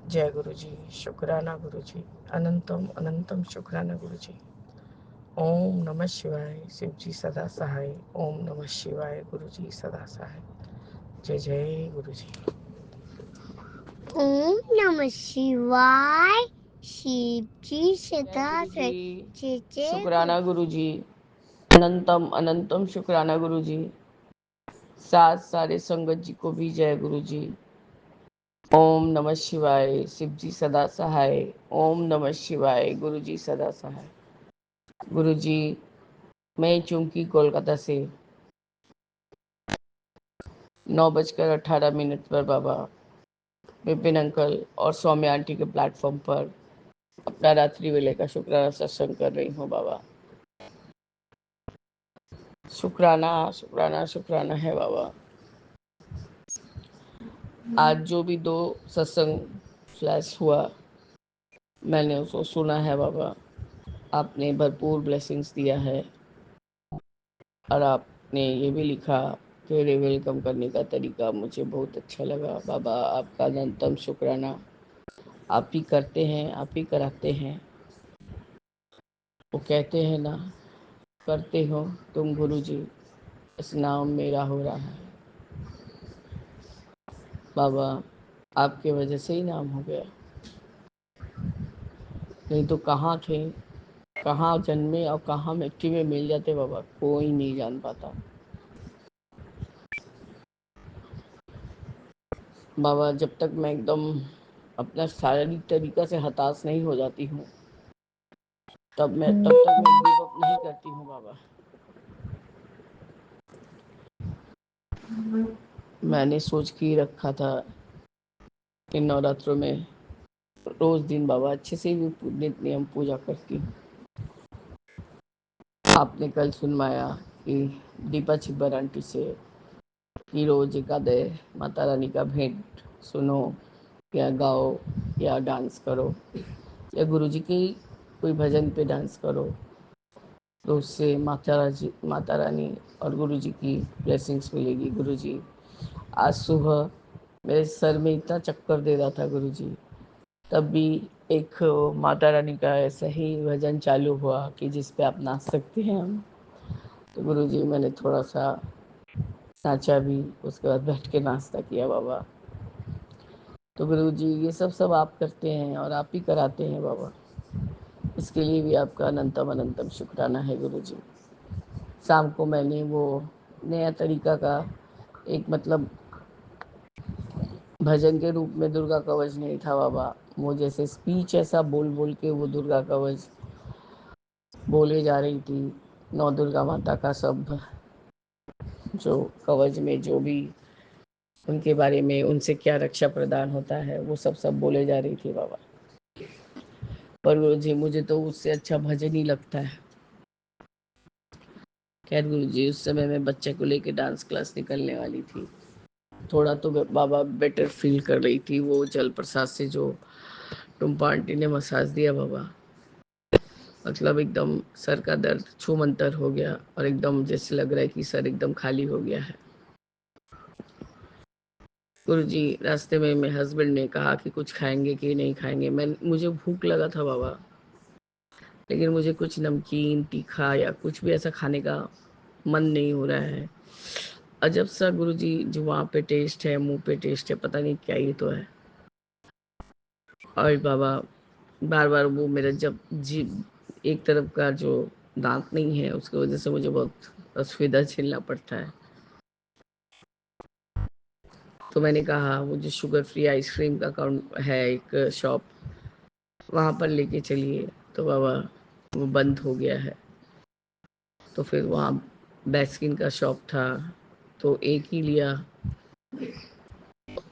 जय गुरु जी, शुक्राना गुरु जी, अनंतम अनंतम शुक्राना गुरु जी। ओम नमः शिवाय, शिव जी सदा सहाय। ओम नमः शिवाय, गुरु जी सदा सहाय। जय जय गुरु जी। ओम नमः शिवाय, शिव जी सदा जी, जय जय शुक्राना गुरु जी, अनंतम अनंतम शुक्राना गुरु जी। साथ सारे संगत जी को भी जय गुरु जी। ओम नमः शिवाय, शिव जी सदा सहाय। ओम नमः शिवाय, गुरु जी सदा सहाय। गुरु जी, मैं चूंकि कोलकाता से 9:18 पर बाबा विपिन अंकल और सौम्या आंटी के प्लेटफॉर्म पर अपना रात्रि वेले का शुक्राना सत्संग कर रही हूँ बाबा। शुक्राना शुक्राना शुक्राना है बाबा। आज जो भी 2 सत्संग फ्लैश हुआ, मैंने उसको सुना है बाबा। आपने भरपूर ब्लेसिंग्स दिया है और आपने ये भी लिखा कि वेलकम करने का तरीका मुझे बहुत अच्छा लगा बाबा। आपका अनंतम शुक्राना। आप ही करते हैं, आप ही कराते हैं। वो कहते हैं ना, करते हो तुम गुरु जी, इस नाम मेरा हो रहा है बाबा। आपके वजह से ही नाम हो गया, नहीं तो कहाँ थे, कहाँ जन्मे और कहाँ मिट्टी में मिल जाते बाबा, कोई नहीं जान पाता बाबा। जब तक मैं एकदम अपना शारीरिक तरीका से हताश नहीं हो जाती हूँ, तब तक मैं गिव अप नहीं करती हूँ बाबा। मैंने सोच के ही रखा था कि नवरात्रों में रोज दिन बाबा अच्छे से भी नित्य नियम पूजा करती हूँ। आपने कल सुनवाया कि दीपा छिब्बर आंटी से कि रोज एकादय माता रानी का भेंट सुनो या गाओ या डांस करो या गुरु जी की कोई भजन पे डांस करो, तो उससे माता रानी और गुरु जी की ब्लेसिंग्स मिलेगी। गुरु जी, आज सुबह मेरे सर में इतना चक्कर दे रहा था गुरु जी, तब भी एक माता रानी का ऐसा ही भजन चालू हुआ कि जिस पे आप नाच सकते हैं हम। तो गुरु जी, मैंने थोड़ा सा नाचा भी, उसके बाद बैठ के नाश्ता किया बाबा। तो गुरु जी, ये सब आप करते हैं और आप ही कराते हैं बाबा। इसके लिए भी आपका अनंतम अनंतम शुक्राना है गुरु जी। शाम को मैंने वो नया तरीका का एक मतलब भजन के रूप में दुर्गा कवच नहीं था बाबा, वो जैसे स्पीच ऐसा बोल बोल के वो दुर्गा कवच बोले जा रही थी। 9 दुर्गा माता का सब जो कवच में जो भी उनके बारे में, उनसे क्या रक्षा प्रदान होता है, वो सब बोले जा रही थी बाबा। पर गुरु जी, मुझे तो उससे अच्छा भजन ही लगता है। खैर गुरु जी, उस समय मैं बच्चे को लेके डांस क्लास निकलने वाली थी। थोड़ा तो बाबा बेटर फील कर रही थी। वो जल प्रसाद से जो टुम्पा आंटी ने मसाज दिया बाबा, मतलब एकदम सर का दर्द छूमंतर हो गया और एकदम जैसे लग रहा है कि सर एकदम खाली हो गया है। गुरु जी, रास्ते में मेरे हस्बैंड ने कहा कि कुछ खाएंगे कि नहीं खाएंगे। मुझे भूख लगा था बाबा, लेकिन मुझे कुछ नमकीन तीखा या कुछ भी ऐसा खाने का मन नहीं हो रहा है। अजब सा गुरु जी, जो वहाँ पे टेस्ट है, मुंह पे टेस्ट है, पता नहीं क्या ही तो है। और बाबा, बार बार वो मेरा जब जीभ एक तरफ का जो दांत नहीं है, उसकी वजह से मुझे बहुत असुविधा झेलना पड़ता है। तो मैंने कहा वो जो शुगर फ्री आइसक्रीम का काउंट है एक शॉप, वहाँ पर लेके चलिए। तो बाबा वो बंद हो गया है। तो फिर वहाँ बैस्किन का शॉप था, तो एक ही लिया।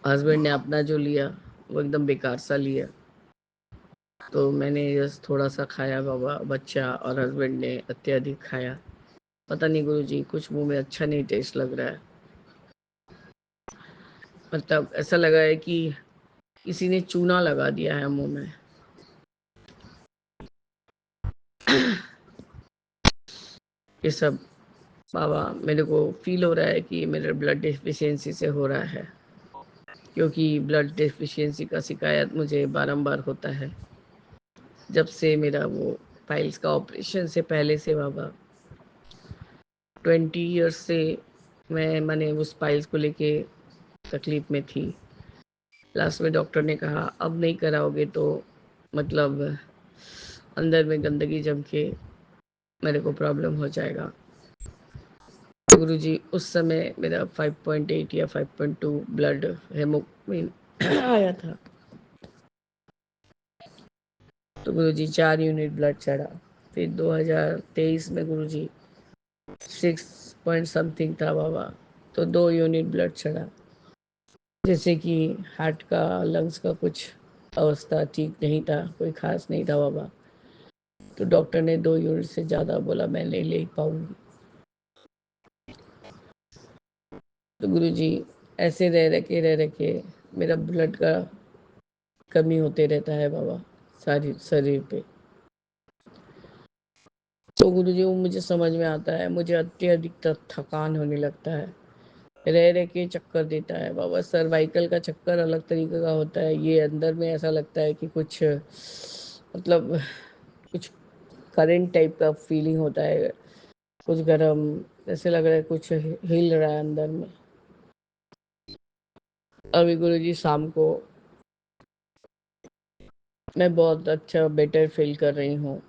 हस्बैंड ने अपना जो लिया वो एकदम बेकार सा लिया, तो मैंने जस्ट थोड़ा सा खाया बाबा। बच्चा और हस्बैंड ने अत्यधिक खाया। पता नहीं गुरु जी, कुछ मुंह में अच्छा नहीं टेस्ट लग रहा है। मतलब ऐसा लगा है कि किसी ने चूना लगा दिया है मुंह में। ये सब बाबा, मेरे को फील हो रहा है कि मेरे ब्लड डिफिशियंसी से हो रहा है, क्योंकि ब्लड डिफिशियंसी का शिकायत मुझे बारंबार होता है जब से मेरा वो पाइल्स का ऑपरेशन से पहले से बाबा। 20 ईयर्स से मैंने उस पाइल्स को लेके तकलीफ में थी। लास्ट में डॉक्टर ने कहा अब नहीं कराओगे तो मतलब अंदर में गंदगी जम के मेरे को प्रॉब्लम हो जाएगा। गुरुजी, उस समय मेरा 5.8 या 5.2 ब्लड हेमोग्लोबिन आया था। तो गुरुजी 4 यूनिट ब्लड चढ़ा। फिर 2023 में गुरुजी 6 पॉइंट समथिंग था बाबा, तो 2 यूनिट ब्लड चढ़ा। जैसे कि हार्ट का, लंग्स का कुछ अवस्था ठीक नहीं था, कोई खास नहीं था बाबा। तो डॉक्टर ने 2 यूनिट से ज़्यादा बोला मैं नहीं ले पाऊंगी। तो गुरुजी ऐसे रह के मेरा ब्लड का कमी होते रहता है बाबा सारी शरीर पे। तो गुरुजी वो मुझे समझ में आता है, मुझे अत्यधिक थकान होने लगता है, रह के चक्कर देता है बाबा। सर्वाइकल का चक्कर अलग तरीके का होता है, ये अंदर में ऐसा लगता है कि कुछ मतलब कुछ करंट टाइप का फीलिंग होता है, कुछ गरम, ऐसे लग रहा है कुछ हिल रहा है अंदर में। अभी गुरुजी शाम को मैं बहुत अच्छा बेटर फील कर रही हूँ।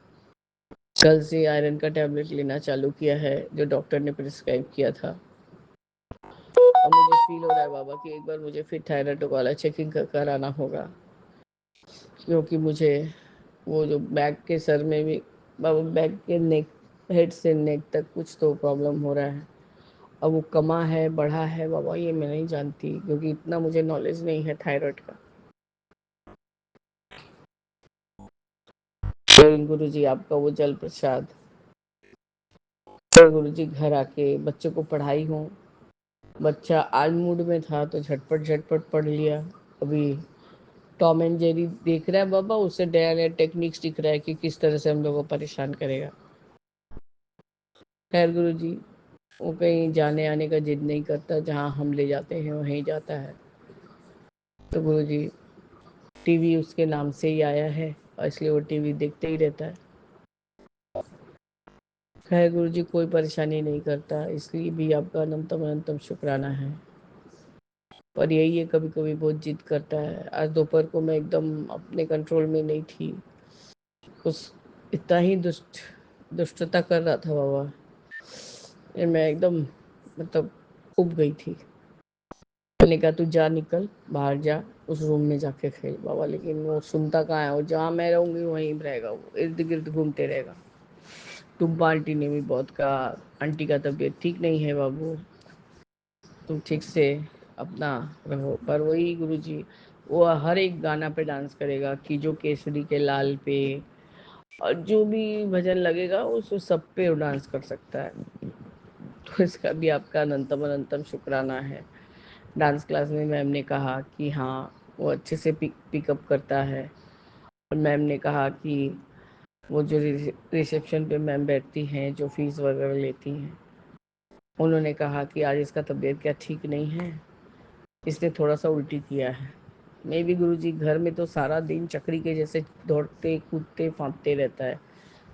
कल से आयरन का टैबलेट लेना चालू किया है जो डॉक्टर ने प्रिस्क्राइब किया था। और मुझे फील हो रहा है बाबा कि एक बार मुझे फिर थायराइड वाला चेकिंग कराना होगा, क्योंकि मुझे वो जो बैक के सर में भी बाबा, बैक के नेक, हेड से नेक तक कुछ तो प्रॉब्लम हो रहा है। अब वो कमा है बढ़ा है बाबा ये मैं नहीं जानती, क्योंकि इतना मुझे नॉलेज नहीं है थायराइड का। तो गुरु जी आपका वो जल प्रसाद। तो गुरु जी घर आके बच्चों को पढ़ाई हूँ। बच्चा आज मूड में था तो झटपट झटपट पढ़ लिया। अभी टॉम एंड जेरी देख रहा है बाबा, उससे नया नया टेक्निक्स दिख रहा है कि किस तरह से हम लोगों को परेशान करेगा। खैर गुरु जी वो कहीं जाने आने का जिद नहीं करता, जहाँ हम ले जाते हैं वहीं जाता है। तो गुरु जी टीवी उसके नाम से ही आया है और इसलिए वो टीवी देखते ही रहता है। खैर गुरु जी कोई परेशानी नहीं करता, इसलिए भी आपका अनंतम अनंतम शुक्राना है। पर यही है कभी कभी बहुत जिद करता है। आज दोपहर को मैं एकदम अपने कंट्रोल में नहीं थी, कुछ इतना ही दुष्टता कर रहा था बाबा, मैं एकदम मतलब उब गई थी। मैंने कहा तू जा, निकल बाहर जा, उस रूम में जाके खेल बाबा। लेकिन वो सुनता कहाँ है, वो जहाँ मैं रहूंगी वहीं रहेगा, वो इर्द गिर्द घूमते रहेगा। तुम आंटी ने भी बहुत कहा आंटी का तबीयत ठीक नहीं है बाबू, तुम ठीक से अपना रहो। पर वही गुरुजी वो हर एक गाना पे डांस करेगा कि जो केसरी के लाल पे, और जो भी भजन लगेगा उस सब पे वो डांस कर सकता है। तो इसका भी आपका अनंतम अनंतम शुक्राना है। डांस क्लास में मैम ने कहा कि हाँ वो अच्छे से पिकअप करता है। और मैम ने कहा कि वो जो रिसेप्शन पे मैम बैठती हैं जो फीस वगैरह लेती हैं, उन्होंने कहा कि आज इसका तबीयत क्या ठीक नहीं है, इसने थोड़ा सा उल्टी किया है। मैं भी गुरुजी घर में तो सारा दिन चक्री के जैसे दौड़ते कूदते फांदते रहता है,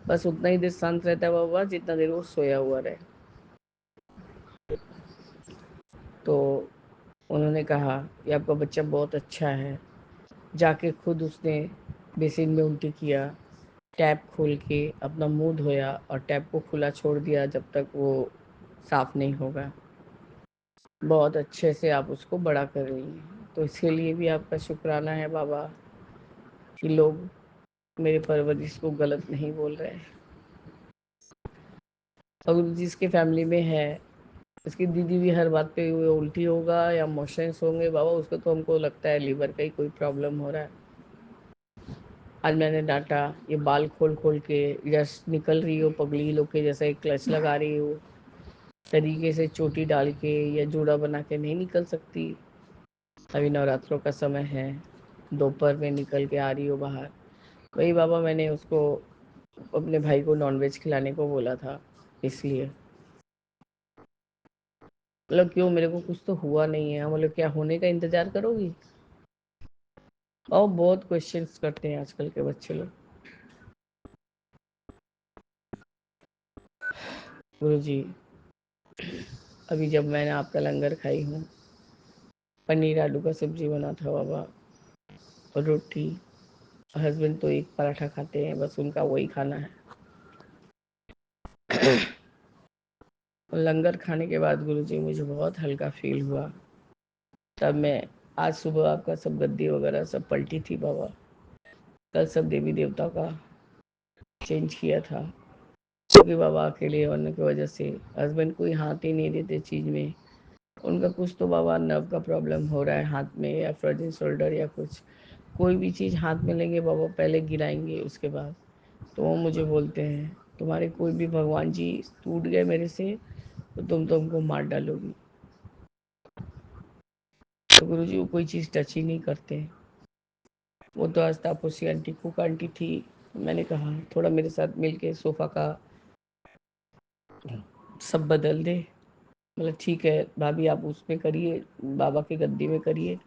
बस उतना ही देर शांत रहता है बाबा जितना देर वो सोया हुआ रहे। तो उन्होंने कहा कि आपका बच्चा बहुत अच्छा है। जाके खुद उसने बेसिन में उल्टी किया, टैप खोल के अपना मुंह धोया और टैप को खुला छोड़ दिया जब तक वो साफ नहीं होगा। बहुत अच्छे से आप उसको बड़ा कर रही हैं, तो इसके लिए भी आपका शुक्राना है बाबा कि लोग मेरे परवरिश को गलत नहीं बोल रहे हैं। और जिसके फैमिली में है उसकी दीदी भी हर बात पे वो उल्टी होगा या मोशंस होंगे बाबा, उसको तो हमको लगता है लीवर का ही कोई प्रॉब्लम हो रहा है। आज मैंने डांटा, ये बाल खोल खोल के जस्ट निकल रही हो पगली लोग के जैसा एक क्लच लगा रही हो, तरीके से चोटी डाल के या जूड़ा बना के नहीं निकल सकती। अभी नवरात्रों का समय है, दोपहर में निकल के आ रही हो बाहर। वही बाबा मैंने उसको अपने भाई को नॉनवेज खिलाने को बोला था, इसलिए मतलब क्यों, मेरे को कुछ तो हुआ नहीं है, मतलब क्या होने का इंतजार करोगी। और बहुत क्वेश्चंस करते हैं आजकल के बच्चे लोग। गुरु जी अभी जब मैंने आपका लंगर खाई हूँ, पनीर आलू का सब्जी बना था बाबा और रोटी। हस्बैंड तो एक पराठा खाते हैं, बस उनका वही खाना है। लंगर खाने के बाद गुरुजी मुझे बहुत हल्का फील हुआ। तब मैं आज सुबह आपका सब गद्दी वगैरह सब पलटी थी बाबा। कल सब देवी देवता का चेंज किया था, क्योंकि बाबा अकेले होने की वजह से हस्बैंड कोई हाथ ही नहीं देते चीज़ में। उनका कुछ तो बाबा नर्व का प्रॉब्लम हो रहा है हाथ में, या फ्रोजन शोल्डर या कुछ। कोई भी चीज़ हाथ में लेंगे बाबा पहले गिराएंगे, उसके बाद तो वो मुझे बोलते हैं तुम्हारे कोई भी भगवान जी टूट गए मेरे से तो तुम तो हमको मार डालोगी। तो गुरु जी वो कोई चीज़ टच ही नहीं करते। वो तो आज तापसी आंटी कुक आंटी थी, मैंने कहा थोड़ा मेरे साथ मिलके सोफ़ा का सब बदल दे। मतलब ठीक है भाभी आप उसमें करिए, बाबा के गद्दी में करिए,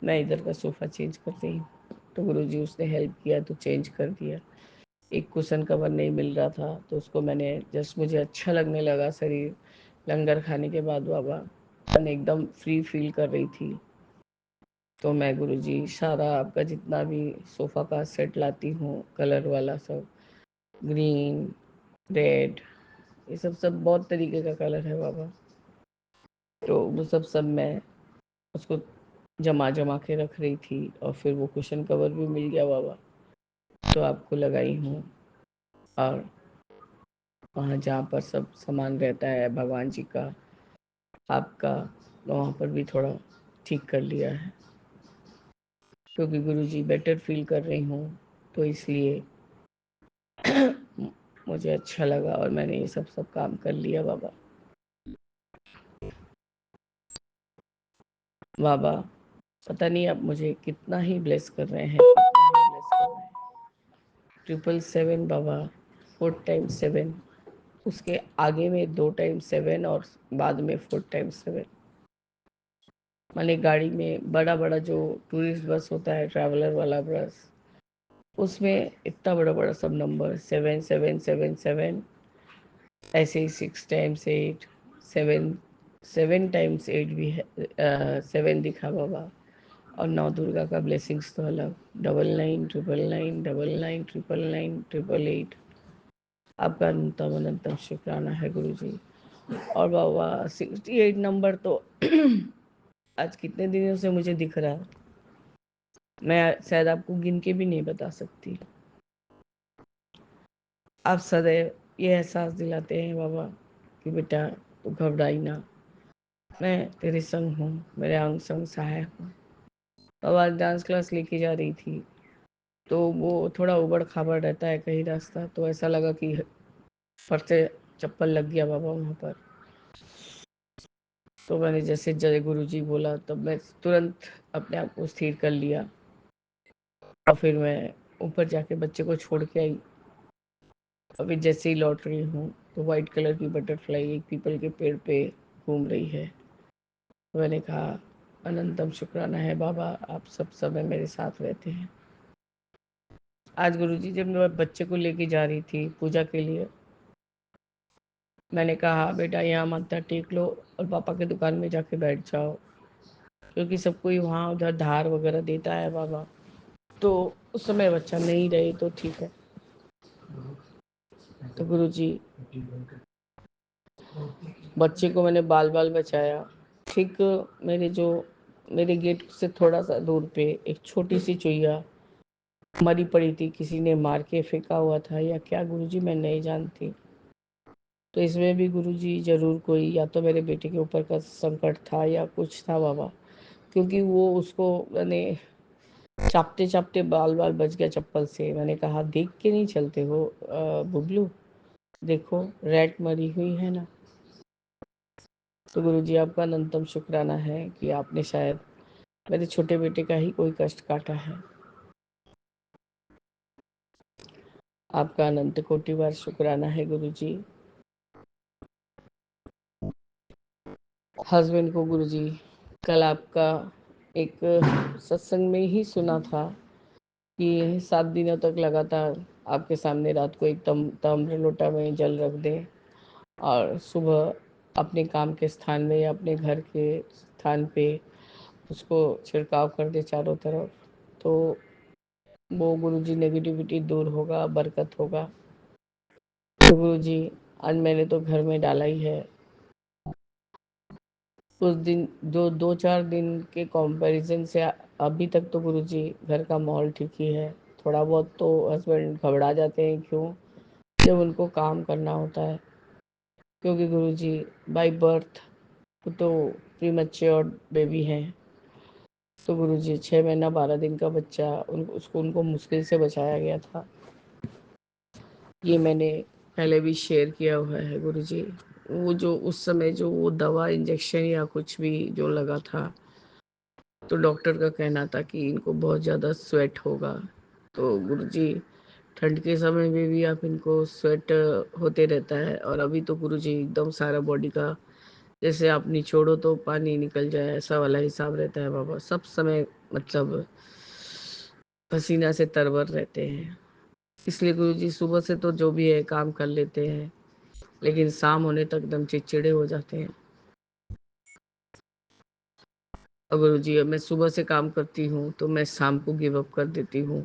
मैं इधर का सोफ़ा चेंज कर रही हूँ। तो गुरुजी उसने हेल्प किया तो चेंज कर दिया। एक कुशन कवर नहीं मिल रहा था तो उसको मैंने जस्ट मुझे अच्छा लगने लगा शरीर, लंगर खाने के बाद बाबा मैं एकदम फ्री फील कर रही थी। तो मैं गुरुजी सारा आपका जितना भी सोफ़ा का सेट लाती हूँ कलर वाला, सब ग्रीन रेड ये सब बहुत तरीके का कलर है बाबा। तो वो सब मैं उसको जमा जमा के रख रही थी, और फिर वो कुशन कवर भी मिल गया बाबा तो आपको लगाई हूँ। और वहाँ जहाँ पर सब सामान रहता है भगवान जी का आपका, वहाँ पर भी थोड़ा ठीक कर लिया है, क्योंकि गुरुजी बेटर फील कर रही हूँ तो इसलिए मुझे अच्छा लगा और मैंने ये सब काम कर लिया बाबा। बाबा पता नहीं आप मुझे कितना ही ब्लेस कर रहे हैं, कितना ही ब्लेस कर रहे हैं। 777 बाबा, 4 टाइम्स 7, उसके आगे में 2 टाइम्स 7 और बाद में 4 टाइम्स 7। माने गाड़ी में बड़ा बड़ा जो टूरिस्ट बस होता है, ट्रैवलर वाला बस, उसमें इतना बड़ा बड़ा सब नंबर 7 7 7 7, ऐसे ही 6 टाइम्स 8, 7 7 टाइम्स 8 भी है, 7 दिखा बाबा। और नौ दुर्गा का ब्लेसिंग्स तो अलग, 99 999 999 आपका अनंतम अनंतम शुक्राना है गुरु जी। और बाबा 68 नंबर तो आज कितने दिनों से मुझे दिख रहा है, मैं शायद आपको गिन के भी नहीं बता सकती। आप सदैव ये एहसास दिलाते हैं बाबा कि बेटा तू घबराई ना, मैं तेरे संग हूँ, मेरे अंग संग सहायक हूँ। बाबा डांस क्लास लेके जा रही थी तो वो थोड़ा उबड़ खाबड़ रहता है कहीं रास्ता, तो ऐसा लगा कि फट से चप्पल लग गया बाबा वहाँ पर। तो मैंने जैसे जय गुरु जी बोला तब मैं तुरंत अपने आप को स्थिर कर लिया, और फिर मैं ऊपर जाके बच्चे को छोड़ के आई। अभी जैसे ही लौट रही हूँ तो वाइट कलर की बटरफ्लाई एक पीपल के पेड़ पे घूम रही है। तो मैंने कहा अनंतम शुक्राना है बाबा, आप सब समय मेरे साथ रहते हैं। आज गुरुजी जब मैं बच्चे को लेके जा रही थी पूजा के लिए, मैंने कहा बेटा यहाँ माथा टेक लो और पापा की दुकान में जाके बैठ जाओ, क्योंकि सब कोई वहाँ उधर धार वगैरह देता है बाबा। तो उस समय बच्चा नहीं रहे तो ठीक है। तो गुरुजी बच्चे को मैंने बाल बाल बचाया। ठीक मेरे गेट से थोड़ा सा दूर पे एक छोटी सी चुईया मरी पड़ी थी, किसी ने मार के फेंका हुआ था या क्या गुरुजी मैं नहीं जानती। तो इसमें भी गुरुजी जरूर कोई या तो मेरे बेटे के ऊपर का संकट था या कुछ था बाबा, क्योंकि वो उसको मैंने चापते चापते बाल बाल बच गया चप्पल से। मैंने कहा देख के नहीं चलते हो बुबलू, देखो रैट मरी हुई है ना। तो गुरुजी आपका अनंतम शुक्राना है कि आपने शायद मेरे छोटे बेटे का ही कोई कष्ट काटा है। आपका अनंत कोटि बार शुक्राना है गुरुजी। हस्बैंड को गुरुजी कल आपका एक सत्संग में ही सुना था कि 7 दिनों तक लगातार आपके सामने रात को एक ताम्र लोटा में जल रख दें और सुबह अपने काम के स्थान में या अपने घर के स्थान पे उसको छिड़काव कर दे चारों तरफ, तो वो गुरुजी नेगेटिविटी दूर होगा, बरकत होगा। तो गुरुजी आज मैंने तो घर में डाला ही है, उस दिन जो 2-4 दिन के कंपैरिजन से अभी तक तो गुरुजी घर का माहौल ठीक ही है। थोड़ा बहुत तो हस्बैंड घबरा जाते हैं, क्यों? जब उनको काम करना होता है, क्योंकि गुरुजी बाय बर्थ तो प्रीमैच्योर बेबी हैं। तो गुरुजी 6 महीना 12 दिन का बच्चा उनको मुश्किल से बचाया गया था। ये मैंने पहले भी शेयर किया हुआ है गुरुजी। वो जो उस समय जो वो दवा इंजेक्शन या कुछ भी जो लगा था, तो डॉक्टर का कहना था कि इनको बहुत ज़्यादा स्वेट होगा। तो गुरुजी ठंड के समय में भी आप इनको स्वेट होते रहता है, और अभी तो गुरुजी एकदम सारा बॉडी का जैसे आप निचोड़ो तो पानी निकल जाए, ऐसा वाला हिसाब रहता है बाबा। सब समय मतलब पसीना से तरबर रहते हैं। इसलिए गुरुजी सुबह से तो जो भी है काम कर लेते हैं, लेकिन शाम होने तक एकदम चिड़चिड़े हो जाते हैं। और गुरुजी अब मैं सुबह से काम करती हूँ तो मैं शाम को गिव अप कर देती हूँ,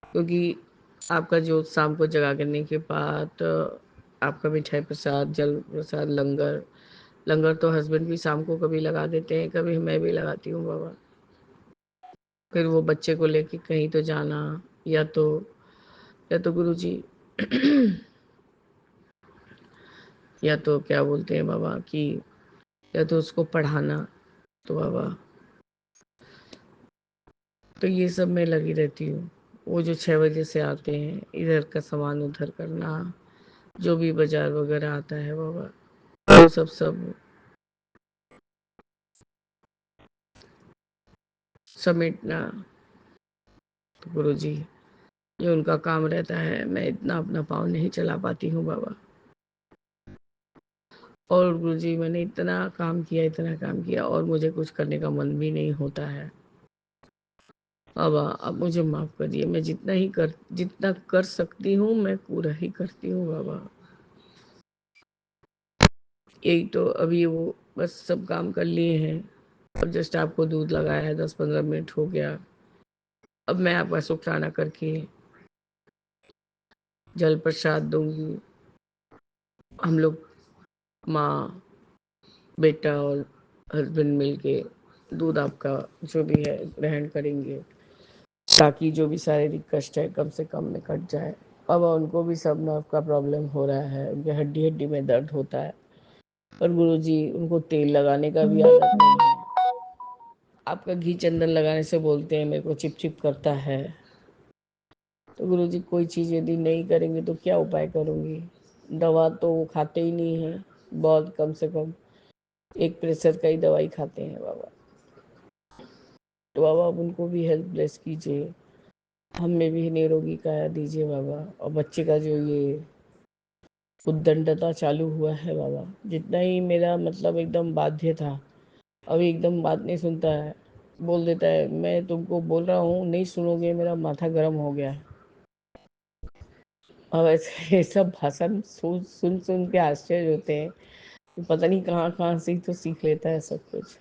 क्योंकि आपका जो शाम को जगा करने के बाद आपका मिठाई प्रसाद, जल प्रसाद, लंगर लंगर तो हस्बैंड भी शाम को कभी लगा देते हैं, कभी मैं भी लगाती हूँ बाबा। फिर वो बच्चे को लेके कहीं तो जाना, या तो गुरुजी या तो क्या बोलते हैं बाबा कि या तो उसको पढ़ाना। तो बाबा तो ये सब मैं लगी रहती हूँ। वो जो 6 बजे से आते हैं, इधर का सामान उधर करना, जो भी बाजार वगैरह आता है बाबा, वो सब समेटना। तो गुरुजी ये उनका काम रहता है, मैं इतना अपना पाँव नहीं चला पाती हूँ बाबा। और गुरुजी मैंने इतना काम किया और मुझे कुछ करने का मन भी नहीं होता है बाबा। अब मुझे माफ करिए, मैं जितना कर सकती हूँ मैं पूरा ही करती हूँ बाबा। यही तो अभी वो बस सब काम कर लिए हैं। अब जस्ट आपको दूध लगाया है, 10-15 मिनट हो गया। अब मैं आपका शुक्राना करके जल प्रसाद दूंगी। हम लोग माँ बेटा और हस्बैंड मिलके दूध आपका जो भी है ग्रहण करेंगे, ताकि जो भी शारीरिक कष्ट है कम से कम में कट जाए। अब उनको भी सब नर्व का प्रॉब्लम हो रहा है, उनके हड्डी हड्डी में दर्द होता है, और गुरुजी उनको तेल लगाने का भी आदत नहीं है। आपका घी चंदन लगाने से बोलते हैं मेरे को चिप चिप करता है। तो गुरुजी कोई चीज़ यदि नहीं करेंगे तो क्या उपाय करूँगी? दवा तो वो खाते ही नहीं है, बहुत कम से कम एक प्रेशर का ही दवाई खाते हैं बाबा। तो बाबा आप उनको भी हेल्थ ब्लेस कीजिए, हमें भी निरोगी काया दीजिए बाबा। और बच्चे का जो ये उद्दंडता चालू हुआ है बाबा, जितना ही मेरा मतलब एकदम बाध्य था, अभी एकदम बात नहीं सुनता है, बोल देता है मैं तुमको बोल रहा हूँ नहीं सुनोगे, मेरा माथा गर्म हो गया है। अब ऐसे ये सब भाषण सुन सुन के आश्चर्य होते हैं, पता नहीं कहाँ कहाँ से ही तो सीख लेता है सब कुछ।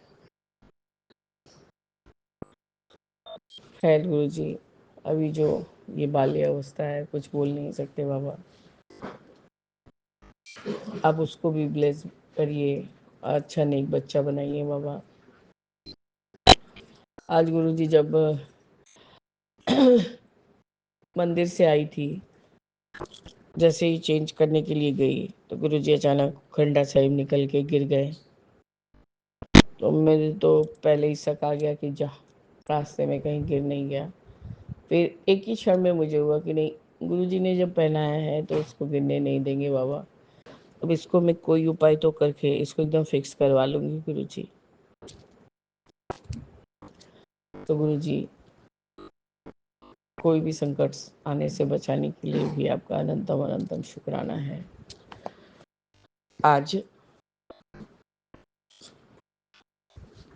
खैर गुरु जी, अभी जो ये बाल्य अवस्था है कुछ बोल नहीं सकते बाबा, आप उसको भी ब्लेस करिए, अच्छा नेक बच्चा बनाइए बाबा। आज गुरुजी जब मंदिर से आई थी, जैसे ही चेंज करने के लिए गई तो गुरुजी अचानक खंडा साहिब निकल के गिर गए। तो मेरे तो पहले ही शक आ गया कि जा रास्ते में कहीं गिर नहीं गया। फिर एक ही क्षण में मुझे हुआ कि नहीं, गुरुजी ने जब पहनाया है तो इसको गिरने नहीं देंगे बाबा। अब इसको मैं कोई उपाय तो करके इसको एकदम फिक्स करवा लूंगी गुरुजी। तो गुरुजी कोई भी संकट आने से बचाने के लिए भी आपका अनंतम अनंतम शुक्राना है। आज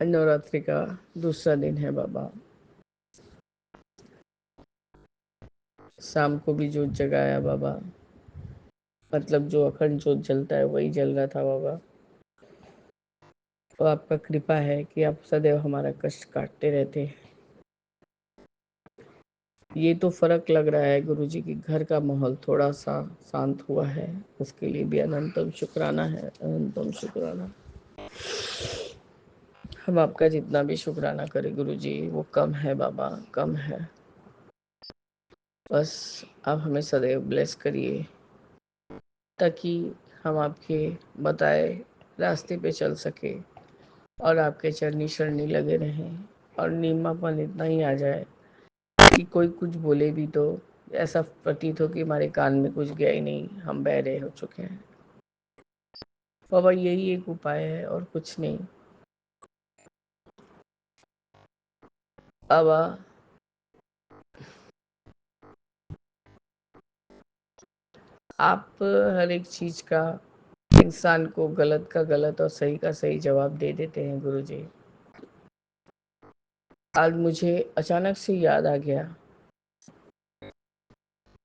नवरात्रि का दूसरा दिन है बाबा। शाम को भी जोत जगाया बाबा, मतलब जो अखंड जोत जलता है वही जल रहा था बाबा। तो आपका कृपा है कि आप सदैव हमारा कष्ट काटते रहते हैं। ये तो फर्क लग रहा है गुरुजी की घर का माहौल थोड़ा सा शांत हुआ है, उसके लिए भी अनंतम शुक्राना है, अनंतम शुक्राना। हम आपका जितना भी शुक्राना करें गुरुजी वो कम है बाबा, कम है। बस आप हमें सदैव ब्लेस करिए ताकि हम आपके बताए रास्ते पे चल सके और आपके चरनी शरणी लगे रहें और नीमापन इतना ही आ जाए कि कोई कुछ बोले भी तो ऐसा प्रतीत हो कि हमारे कान में कुछ गया ही नहीं, हम बहरे हो चुके हैं। बाबा यही एक उपाय है और कुछ नहीं। बाबा आप हर एक चीज का इंसान को गलत का गलत और सही का सही जवाब दे देते हैं गुरुजी। आज मुझे अचानक से याद आ गया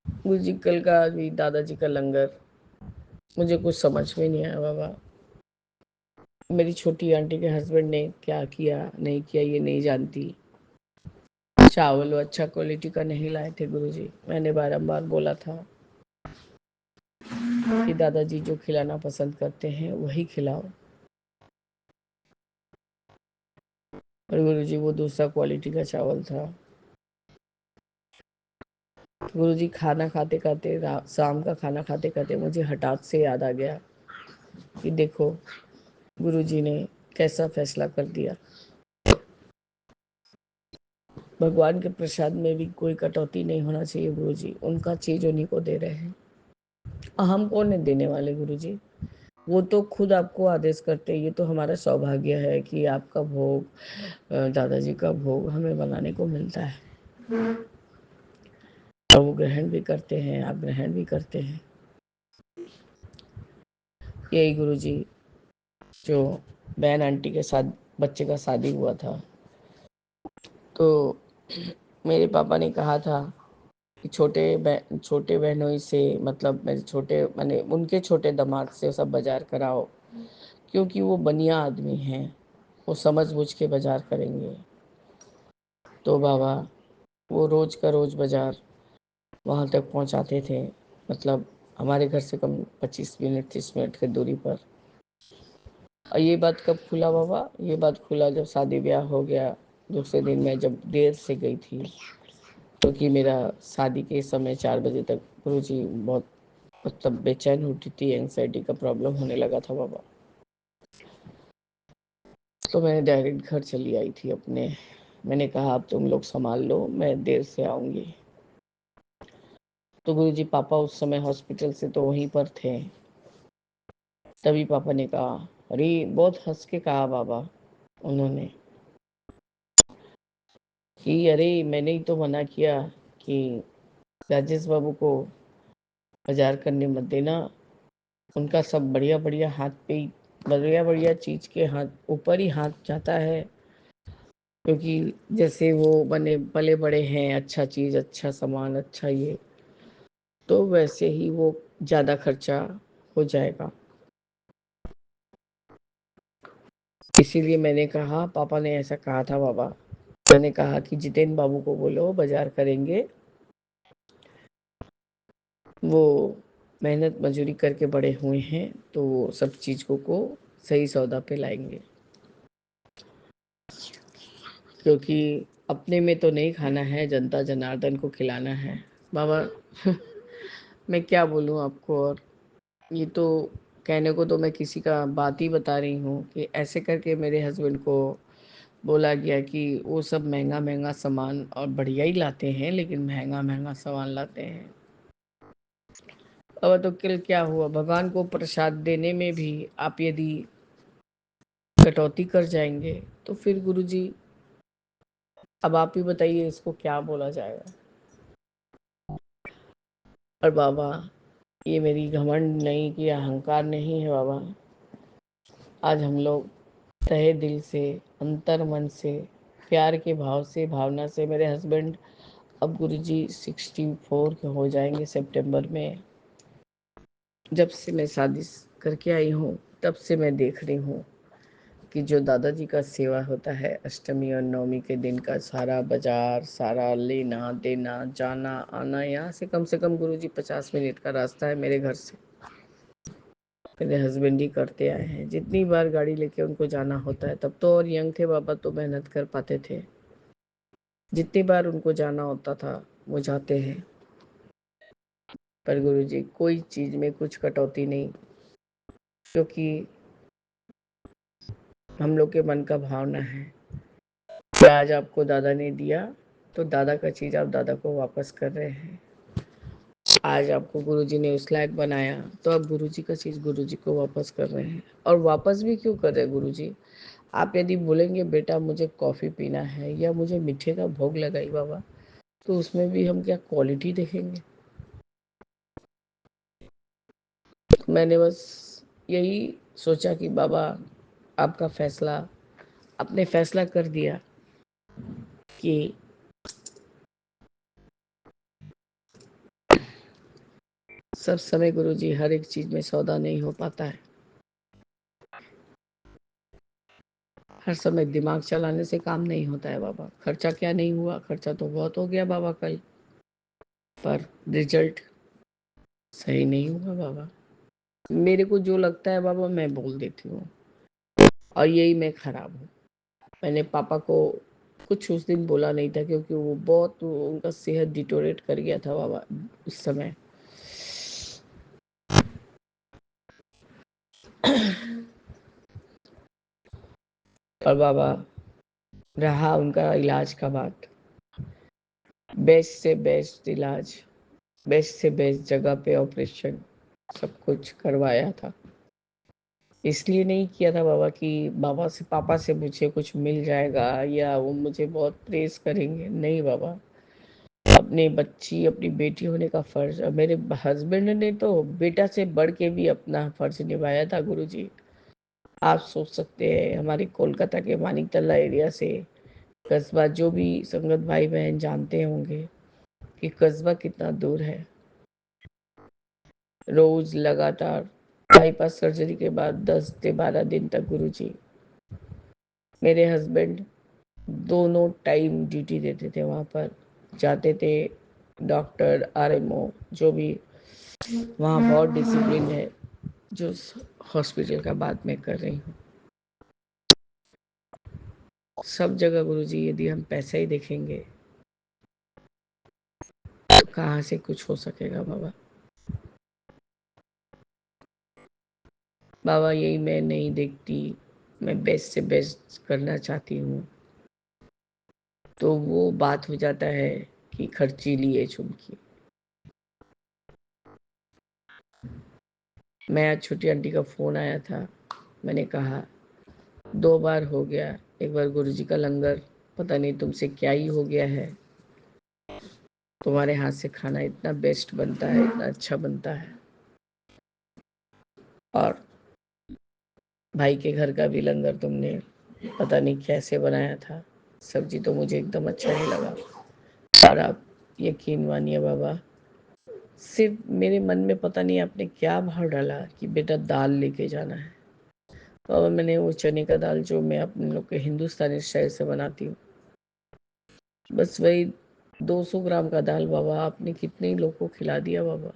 गुरुजी कल का भी दादाजी का लंगर मुझे कुछ समझ में नहीं आया बाबा। मेरी छोटी आंटी के हस्बैंड ने क्या किया नहीं किया ये नहीं जानती। चावल वो अच्छा क्वालिटी का नहीं लाए थे गुरुजी। मैंने बारंबार बोला था कि दादाजी जो खिलाना पसंद करते हैं वही खिलाओ, और गुरुजी वो दूसरा क्वालिटी का चावल था। गुरुजी खाना खाते खाते शाम का खाना खाते खाते मुझे हठात से याद आ गया कि देखो गुरुजी ने कैसा फैसला कर दिया। भगवान के प्रसाद में भी कोई कटौती नहीं होना चाहिए गुरुजी। उनका चीज उन्हीं को दे रहे हैं। हम कौन है देने वाले गुरुजी? वो तो खुद आपको आदेश करते हैं। ये तो हमारा सौभाग्य है कि आपका भोग, दादाजी का भोग हमें बनाने को मिलता है और वो ग्रहण भी करते हैं, आप ग्रहण भी करते हैं। यही गुरुजी जो बहन आंटी के साथ बच्चे का शादी हुआ था तो मेरे पापा ने कहा था कि छोटे बहनों से मतलब मेरे छोटे मैंने उनके छोटे दामाद से सब बाजार कराओ, क्योंकि वो बनिया आदमी हैं, वो समझ बूझ के बाजार करेंगे। तो बाबा वो रोज का रोज बाजार वहाँ तक पहुँचाते थे, मतलब हमारे घर से कम 25 मिनट 30 मिनट की दूरी पर। और ये बात कब खुला बाबा? ये बात खुला जब शादी ब्याह हो गया। दूसरे दिन मैं जब देर से गई थी क्योंकि मेरा शादी के समय 4 बजे तक गुरुजी बहुत मतलब बेचैन होती थी, एंग्जाइटी का प्रॉब्लम होने लगा था बाबा। तो मैंने डायरेक्ट घर चली आई थी अपने। मैंने कहा अब तुम लोग संभाल लो, मैं देर से आऊँगी। तो गुरुजी पापा उस समय हॉस्पिटल से तो वहीं पर थे। तभी पापा ने कहा, अरे बहुत हंस के कहा बाबा उन्होंने कि अरे मैंने ही तो मना किया कि राजेश बाबू को बाजार करने मत देना। उनका सब बढ़िया बढ़िया हाथ पे ही बढ़िया बढ़िया चीज के हाथ ऊपर ही हाथ जाता है, क्योंकि जैसे वो बने पले बड़े हैं अच्छा चीज अच्छा सामान अच्छा ये, तो वैसे ही वो ज्यादा खर्चा हो जाएगा। इसीलिए मैंने कहा, पापा ने ऐसा कहा था बाबा। मैंने कहा कि जितेंद्र बाबू को बोलो बाजार करेंगे, वो मेहनत मजूरी करके बड़े हुए हैं तो वो सब चीज़ों को सही सौदा पे लाएंगे, क्योंकि अपने में तो नहीं खाना है, जनता जनार्दन को खिलाना है बाबा। मैं क्या बोलूँ आपको। और ये तो कहने को तो मैं किसी का बात ही बता रही हूँ कि ऐसे करके मेरे हस्बैंड को बोला गया कि वो सब महंगा महंगा सामान और बढ़िया ही लाते हैं लेकिन महंगा महंगा सामान लाते हैं। अब तो कल क्या हुआ, भगवान को प्रसाद देने में भी आप यदि कटौती कर जाएंगे तो फिर गुरुजी अब आप ही बताइए इसको क्या बोला जाएगा। और बाबा ये मेरी घमंड नहीं कि अहंकार नहीं है बाबा। आज हम लोग तहे दिल से अंतर मन से प्यार के भाव से भावना से, मेरे हस्बैंड अब गुरुजी 64 के हो जाएंगे सितंबर में। जब से मैं शादी करके आई हूँ तब से मैं देख रही हूँ कि जो दादाजी का सेवा होता है अष्टमी और नवमी के दिन का सारा बाजार, सारा लेना देना जाना आना, यहाँ से कम गुरुजी 50 मिनट का रास्ता है मेरे घर से। मेरे हस्बैंड ही करते आए हैं। जितनी बार गाड़ी लेके उनको जाना होता है, तब तो और यंग थे बाबा तो मेहनत कर पाते थे। जितनी बार उनको जाना होता था वो जाते हैं। पर गुरुजी कोई चीज में कुछ कटौती नहीं, क्योंकि हम लोग के मन का भावना है कि आज आपको दादा ने दिया तो दादा का चीज आप दादा को वापस कर रहे हैं। आज आपको गुरुजी ने उस लायक बनाया तो आप गुरुजी का चीज गुरुजी को वापस कर रहे हैं। और वापस भी क्यों कर रहे हैं गुरुजी? आप यदि बोलेंगे बेटा मुझे कॉफी पीना है या मुझे मीठे का भोग लगाई बाबा, तो उसमें भी हम क्या क्वालिटी देखेंगे? मैंने बस यही सोचा कि बाबा आपका फैसला, आपने फैसला कर दिया कि सब समय गुरुजी हर एक चीज में सौदा नहीं हो पाता है। हर समय दिमाग चलाने से काम नहीं होता है बाबा। खर्चा क्या नहीं हुआ, खर्चा तो बहुत हो गया बाबा कल, पर रिजल्ट सही नहीं हुआ बाबा। मेरे को जो लगता है बाबा मैं बोल देती हूँ, और यही मैं खराब हूँ। मैंने पापा को कुछ उस दिन बोला नहीं था, क्योंकि वो बहुत उनका सेहत डिटोरेट कर गया था बाबा उस समय। और बाबा रहा उनका इलाज का बात, बेस्ट से बेस्ट इलाज, बेस्ट से बेस्ट जगह पे ऑपरेशन सब कुछ करवाया था। इसलिए नहीं किया था बाबा कि बाबा से पापा से मुझे कुछ मिल जाएगा या वो मुझे बहुत प्रेस करेंगे। नहीं बाबा, अपनी बच्ची अपनी बेटी होने का फर्ज, और मेरे हस्बैंड ने तो बेटा से बढ़ के भी अपना फर्ज निभाया था गुरुजी। आप सोच सकते हैं हमारे कोलकाता के मानिकतला एरिया से कस्बा, जो भी संगत भाई बहन जानते होंगे कि कस्बा कितना दूर है। रोज लगातार बाईपास सर्जरी के बाद 10 से 12 दिन तक गुरुजी मेरे हस्बैंड दोनों टाइम ड्यूटी देते थे, वहाँ पर जाते थे। डॉक्टर आरएमओ जो भी वहाँ बहुत डिसिप्लिन है, जो हॉस्पिटल का बात मैं कर रही हूँ। सब जगह गुरुजी यदि हम पैसा ही देखेंगे तो कहाँ से कुछ हो सकेगा बाबा। बाबा यही मैं नहीं देखती, मैं बेस्ट से बेस्ट करना चाहती हूँ, तो वो बात हो जाता है कि खर्चीली है चुमकी। मैं आज छोटी आंटी का फोन आया था, मैंने कहा 2 बार हो गया, एक बार गुरुजी का लंगर, पता नहीं तुमसे क्या ही हो गया है, तुम्हारे हाथ से खाना इतना बेस्ट बनता है, इतना अच्छा बनता है। और भाई के घर का भी लंगर तुमने पता नहीं कैसे बनाया था, सब्जी तो मुझे एकदम अच्छा नहीं लगा। और आप यकीन मानिए बाबा, सिर्फ मेरे मन में पता नहीं आपने क्या भाव डाला कि बेटा दाल लेके जाना है। बाबा मैंने वो चने का दाल जो मैं अपने लोग के हिंदुस्तानी स्टाइल से बनाती हूँ, बस वही 200 ग्राम का दाल बाबा आपने कितने ही लोग को खिला दिया बाबा।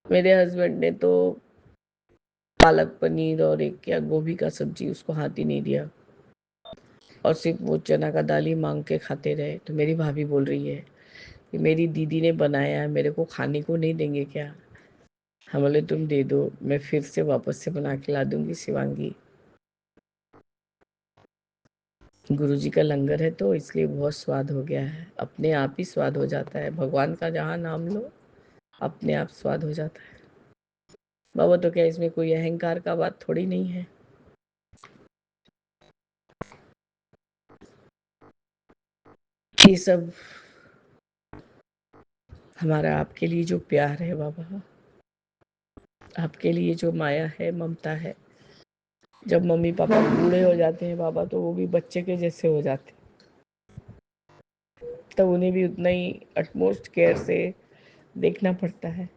मेरे हस्बैंड ने तो पालक पनीर और एक क्या गोभी का सब्जी, उसको हाथ ही नहीं दिया, और सिर्फ वो चना का दाल ही मांग के खाते रहे। तो मेरी भाभी बोल रही है कि मेरी दीदी ने बनाया है, मेरे को खाने को नहीं देंगे क्या? हम बोले तुम दे दो, मैं फिर से वापस से बना के ला दूंगी शिवांगी। गुरुजी का लंगर है तो इसलिए बहुत स्वाद हो गया है, अपने आप ही स्वाद हो जाता है। भगवान का जहाँ नाम लो अपने आप स्वाद हो जाता है बाबा। तो क्या इसमें कोई अहंकार का बात थोड़ी नहीं है। ये सब हमारा आपके लिए जो प्यार है बाबा, आपके लिए जो माया है, ममता है। जब मम्मी पापा बूढ़े हो जाते हैं बाबा, तो वो भी बच्चे के जैसे हो जाते हैं, तो उन्हें भी उतना ही अटमोस्ट केयर से देखना पड़ता है।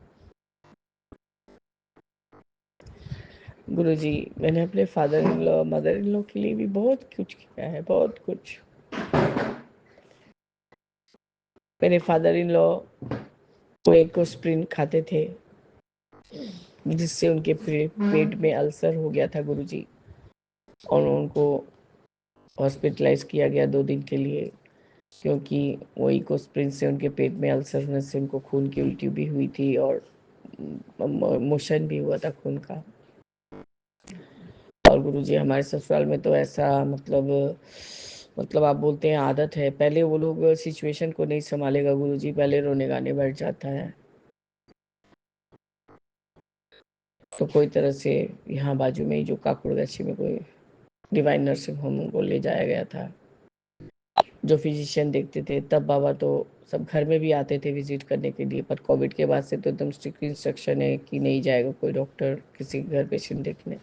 गुरुजी मैंने अपने father in law mother in law के लिए भी बहुत कुछ किया है, बहुत कुछ। मेरे फादर इन लॉ वो एक स्प्रिंट खाते थे, जिससे उनके पेट में अल्सर हो गया था गुरुजी, और उनको हॉस्पिटलाइज किया गया 2 दिन के लिए, क्योंकि वही कोस्प्रिन से उनके पेट में अल्सर होने से उनको खून की उल्टी भी हुई थी और मोशन भी हुआ था खून का। और गुरुजी हमारे ससुराल में तो ऐसा मतलब आप बोलते हैं आदत है, पहले वो लोग सिचुएशन को नहीं संभालेगा गुरुजी, पहले रोने गाने बैठ जाता है। तो कोई तरह से यहाँ बाजू में ही जो काकुड़गछी में कोई डिवाइन नर्सिंग होम उनको ले जाया गया था, जो फिजिशियन देखते थे। तब बाबा तो सब घर में भी आते थे विजिट करने के लिए, पर कोविड के बाद से तो एकदम स्ट्रिक्ट इंस्ट्रक्शन है कि नहीं जाएगा कोई डॉक्टर किसी घर पेशेंट देखने।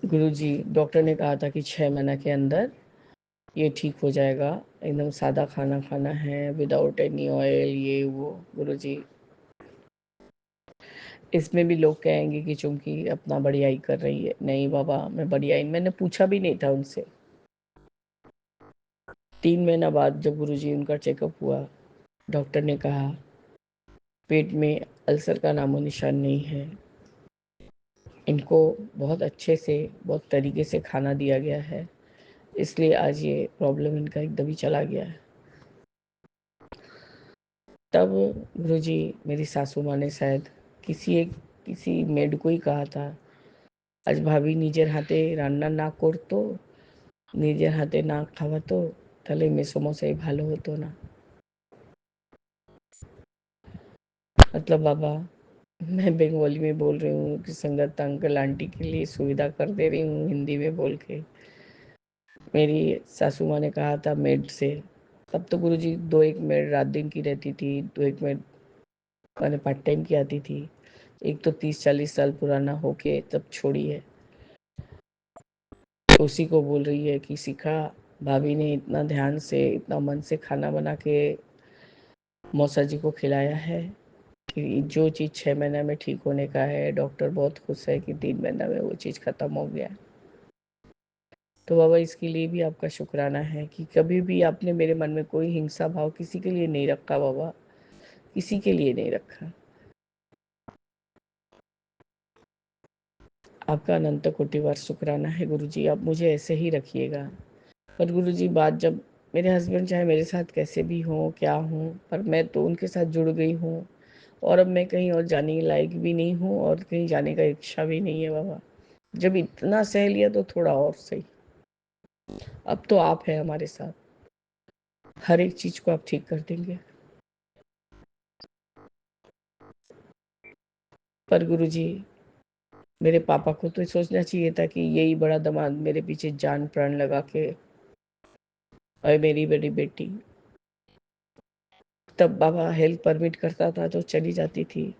गुरुजी डॉक्टर ने कहा था कि 6 महीना के अंदर ये ठीक हो जाएगा, एकदम सादा खाना खाना है विदाउट एनी ऑयल ये वो। गुरुजी इसमें भी लोग कहेंगे कि चूंकि अपना बढ़ियाई कर रही है। नहीं बाबा, मैं बढ़ियाई मैंने पूछा भी नहीं था उनसे। 3 महीना बाद जब गुरुजी उनका चेकअप हुआ, डॉक्टर ने कहा पेट में अल्सर का नामो निशान नहीं है, इनको बहुत अच्छे से बहुत तरीके से खाना दिया गया है, इसलिए आज ये प्रॉब्लम इनका एकदम ही चला गया है। तब गुरुजी मेरी सासू माँ ने शायद किसी मेड को ही कहा था, आज भाभी निजेर हाथे रान्ना ना करतो, निजेर हाथे ना खावातो, তাহলে মেসোমশাই ভালো হতো না। मतलब बाबा, मैं बंगाली में बोल रही हूँ कि संगत अंकल आंटी के लिए सुविधा कर दे रही हूँ हिंदी में बोल के। मेरी सासू माँ ने कहा था मेड से, तब तो गुरुजी 2 एक मेड रात दिन की रहती थी, 2 एक मेड मैंने पार्ट टाइम की आती थी। एक तो 30-40 साल पुराना होके तब छोड़ी है, तो उसी को बोल रही है कि सिखा, भाभी ने इतना ध्यान से इतना मन से खाना बना के मौसा जी को खिलाया है कि जो चीज़ 6 महीने में ठीक होने का है, डॉक्टर बहुत खुश है कि 3 महीना में वो चीज़ खत्म हो गया। तो बाबा इसके लिए भी आपका शुक्राना है कि कभी भी आपने मेरे मन में कोई हिंसा भाव किसी के लिए नहीं रखा बाबा, किसी के लिए नहीं रखा। आपका अनंत कोटिवार शुक्राना है गुरुजी, आप मुझे ऐसे ही रखिएगा। पर गुरुजी बात जब मेरे हस्बैंड चाहे मेरे साथ कैसे भी हों क्या हों, पर मैं तो उनके साथ जुड़ गई हूँ, और अब मैं कहीं और जाने के लायक भी नहीं हूँ और कहीं जाने का इच्छा भी नहीं है बाबा। जब इतना सह लिया तो थोड़ा और सही। अब तो आप है हमारे साथ, हर एक चीज को आप ठीक कर देंगे। पर गुरुजी मेरे पापा को तो सोचना चाहिए था कि यही बड़ा दामाद मेरे पीछे जान प्राण लगा के, और मेरी बड़ी बेटी, तब बाबा हेल्थ परमिट करता था तो चली जाती थी।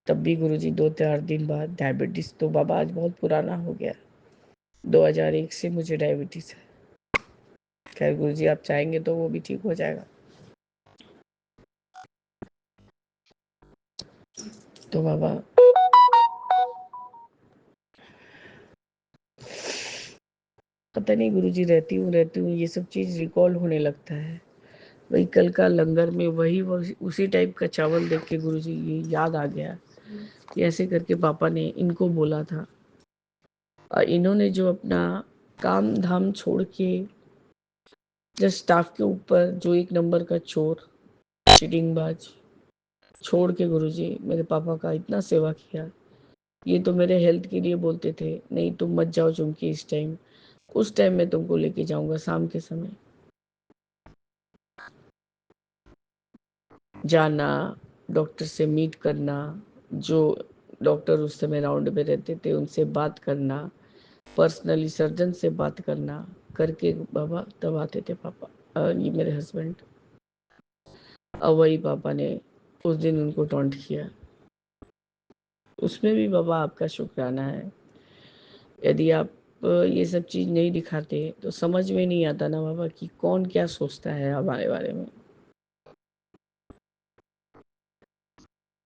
तब भी गुरुजी 2-4 दिन बाद डायबिटीज, तो बाबा आज बहुत पुराना हो गया, 2001 से मुझे डायबिटीज है। खैर गुरुजी आप चाहेंगे तो वो भी ठीक हो जाएगा। तो बाबा पता नहीं गुरुजी, रहती हूँ ये सब चीज रिकॉल होने लगता है। वही कल का लंगर में वही उसी टाइप का चावल देख के गुरुजी ये याद आ गया कि ऐसे करके पापा ने इनको बोला था, और इन्होंने जो अपना काम धाम छोड़ के जस्ट स्टाफ के ऊपर जो 1 नंबर का चोर चीटिंगबाज छोड़ के गुरुजी मेरे पापा का इतना सेवा किया। ये तो मेरे हेल्थ के लिए बोलते थे, नहीं तुम मत जाओ चुमकी इस टाइम, उस टाइम मैं तुमको लेके जाऊंगा शाम के समय। जाना, डॉक्टर से मीट करना, जो डॉक्टर उस समय राउंड में रहते थे उनसे बात करना, पर्सनली सर्जन से बात करना, करके बाबा तब आते थे पापा, ये मेरे हस्बैंड। अब वही पापा ने उस दिन उनको टॉन्ट किया, उसमें भी बाबा आपका शुक्राना है। यदि आप ये सब चीज़ नहीं दिखाते तो समझ में नहीं आता ना बाबा कि कौन क्या सोचता है हमारे बारे में।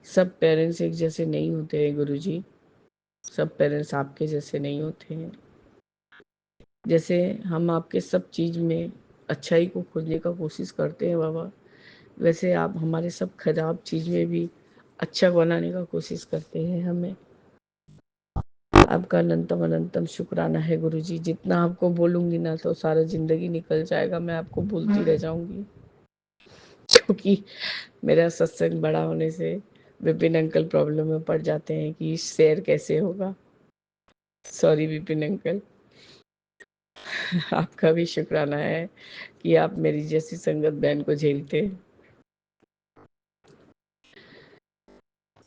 सब पेरेंट्स एक जैसे नहीं होते हैं गुरुजी, सब पेरेंट्स आपके जैसे नहीं होते हैं। जैसे हम आपके सब चीज़ में अच्छाई को खोजने का कोशिश करते हैं बाबा, वैसे आप हमारे सब खराब चीज़ में भी अच्छा बनाने का कोशिश करते हैं हमें। आपका अनंतम अनंतम शुक्राना है गुरुजी। जितना आपको बोलूँगी ना तो सारा ज़िंदगी निकल जाएगा, मैं आपको बोलती रह जाऊँगी। क्योंकि मेरा सत्संग बड़ा होने से विपिन अंकल प्रॉब्लम में पड़ जाते हैं कि शेयर कैसे होगा। Sorry Vipin uncle. आपका भी शुक्राना है कि आप मेरी जैसी संगत बहन को झेलते हैं।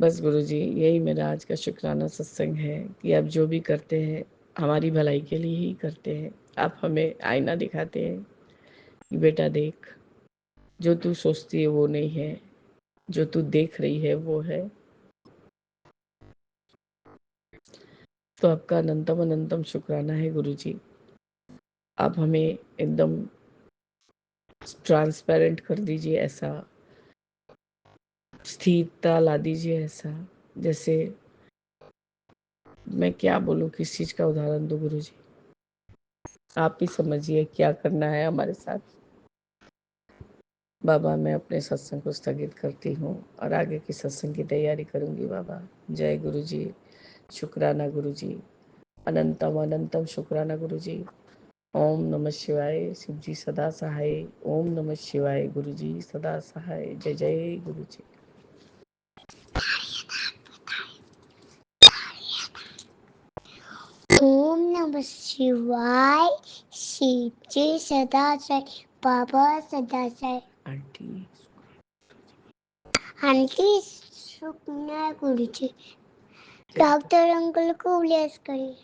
बस गुरुजी यही मेरा आज का शुक्राना सत्संग है कि आप जो भी करते हैं हमारी भलाई के लिए ही करते हैं। आप हमें आईना दिखाते हैं कि बेटा देख, जो तू सोचती है वो नहीं है, जो तू देख रही है वो है। तो आपका अनंतम अनंतम शुक्राना है गुरुजी। आप हमें एकदम ट्रांसपेरेंट कर दीजिए, ऐसा स्थिरता ला दीजिए, ऐसा जैसे मैं क्या बोलूं, किस चीज का उदाहरण दूं गुरुजी। आप ही समझिए क्या करना है हमारे साथ। बाबा मैं अपने सत्संग को स्थगित करती हूँ और आगे की सत्संग की तैयारी करूंगी बाबा। जय गुरुजी। शुक्राना गुरुजी। अनंतम अनंतम शुक्राना गुरुजी। ओम नमः शिवाय। शिवजी सदा सहाय। ओम नमः शिवाय। गुरुजी सदा सहाय। जय जय गुरुजी। ओम नमः शिवाय। शिव जी सदा साई, बाबा सदा साई, आंटी आंटी सुखना गुरु जी। डॉक्टर अंकल को ब्लेस करिए।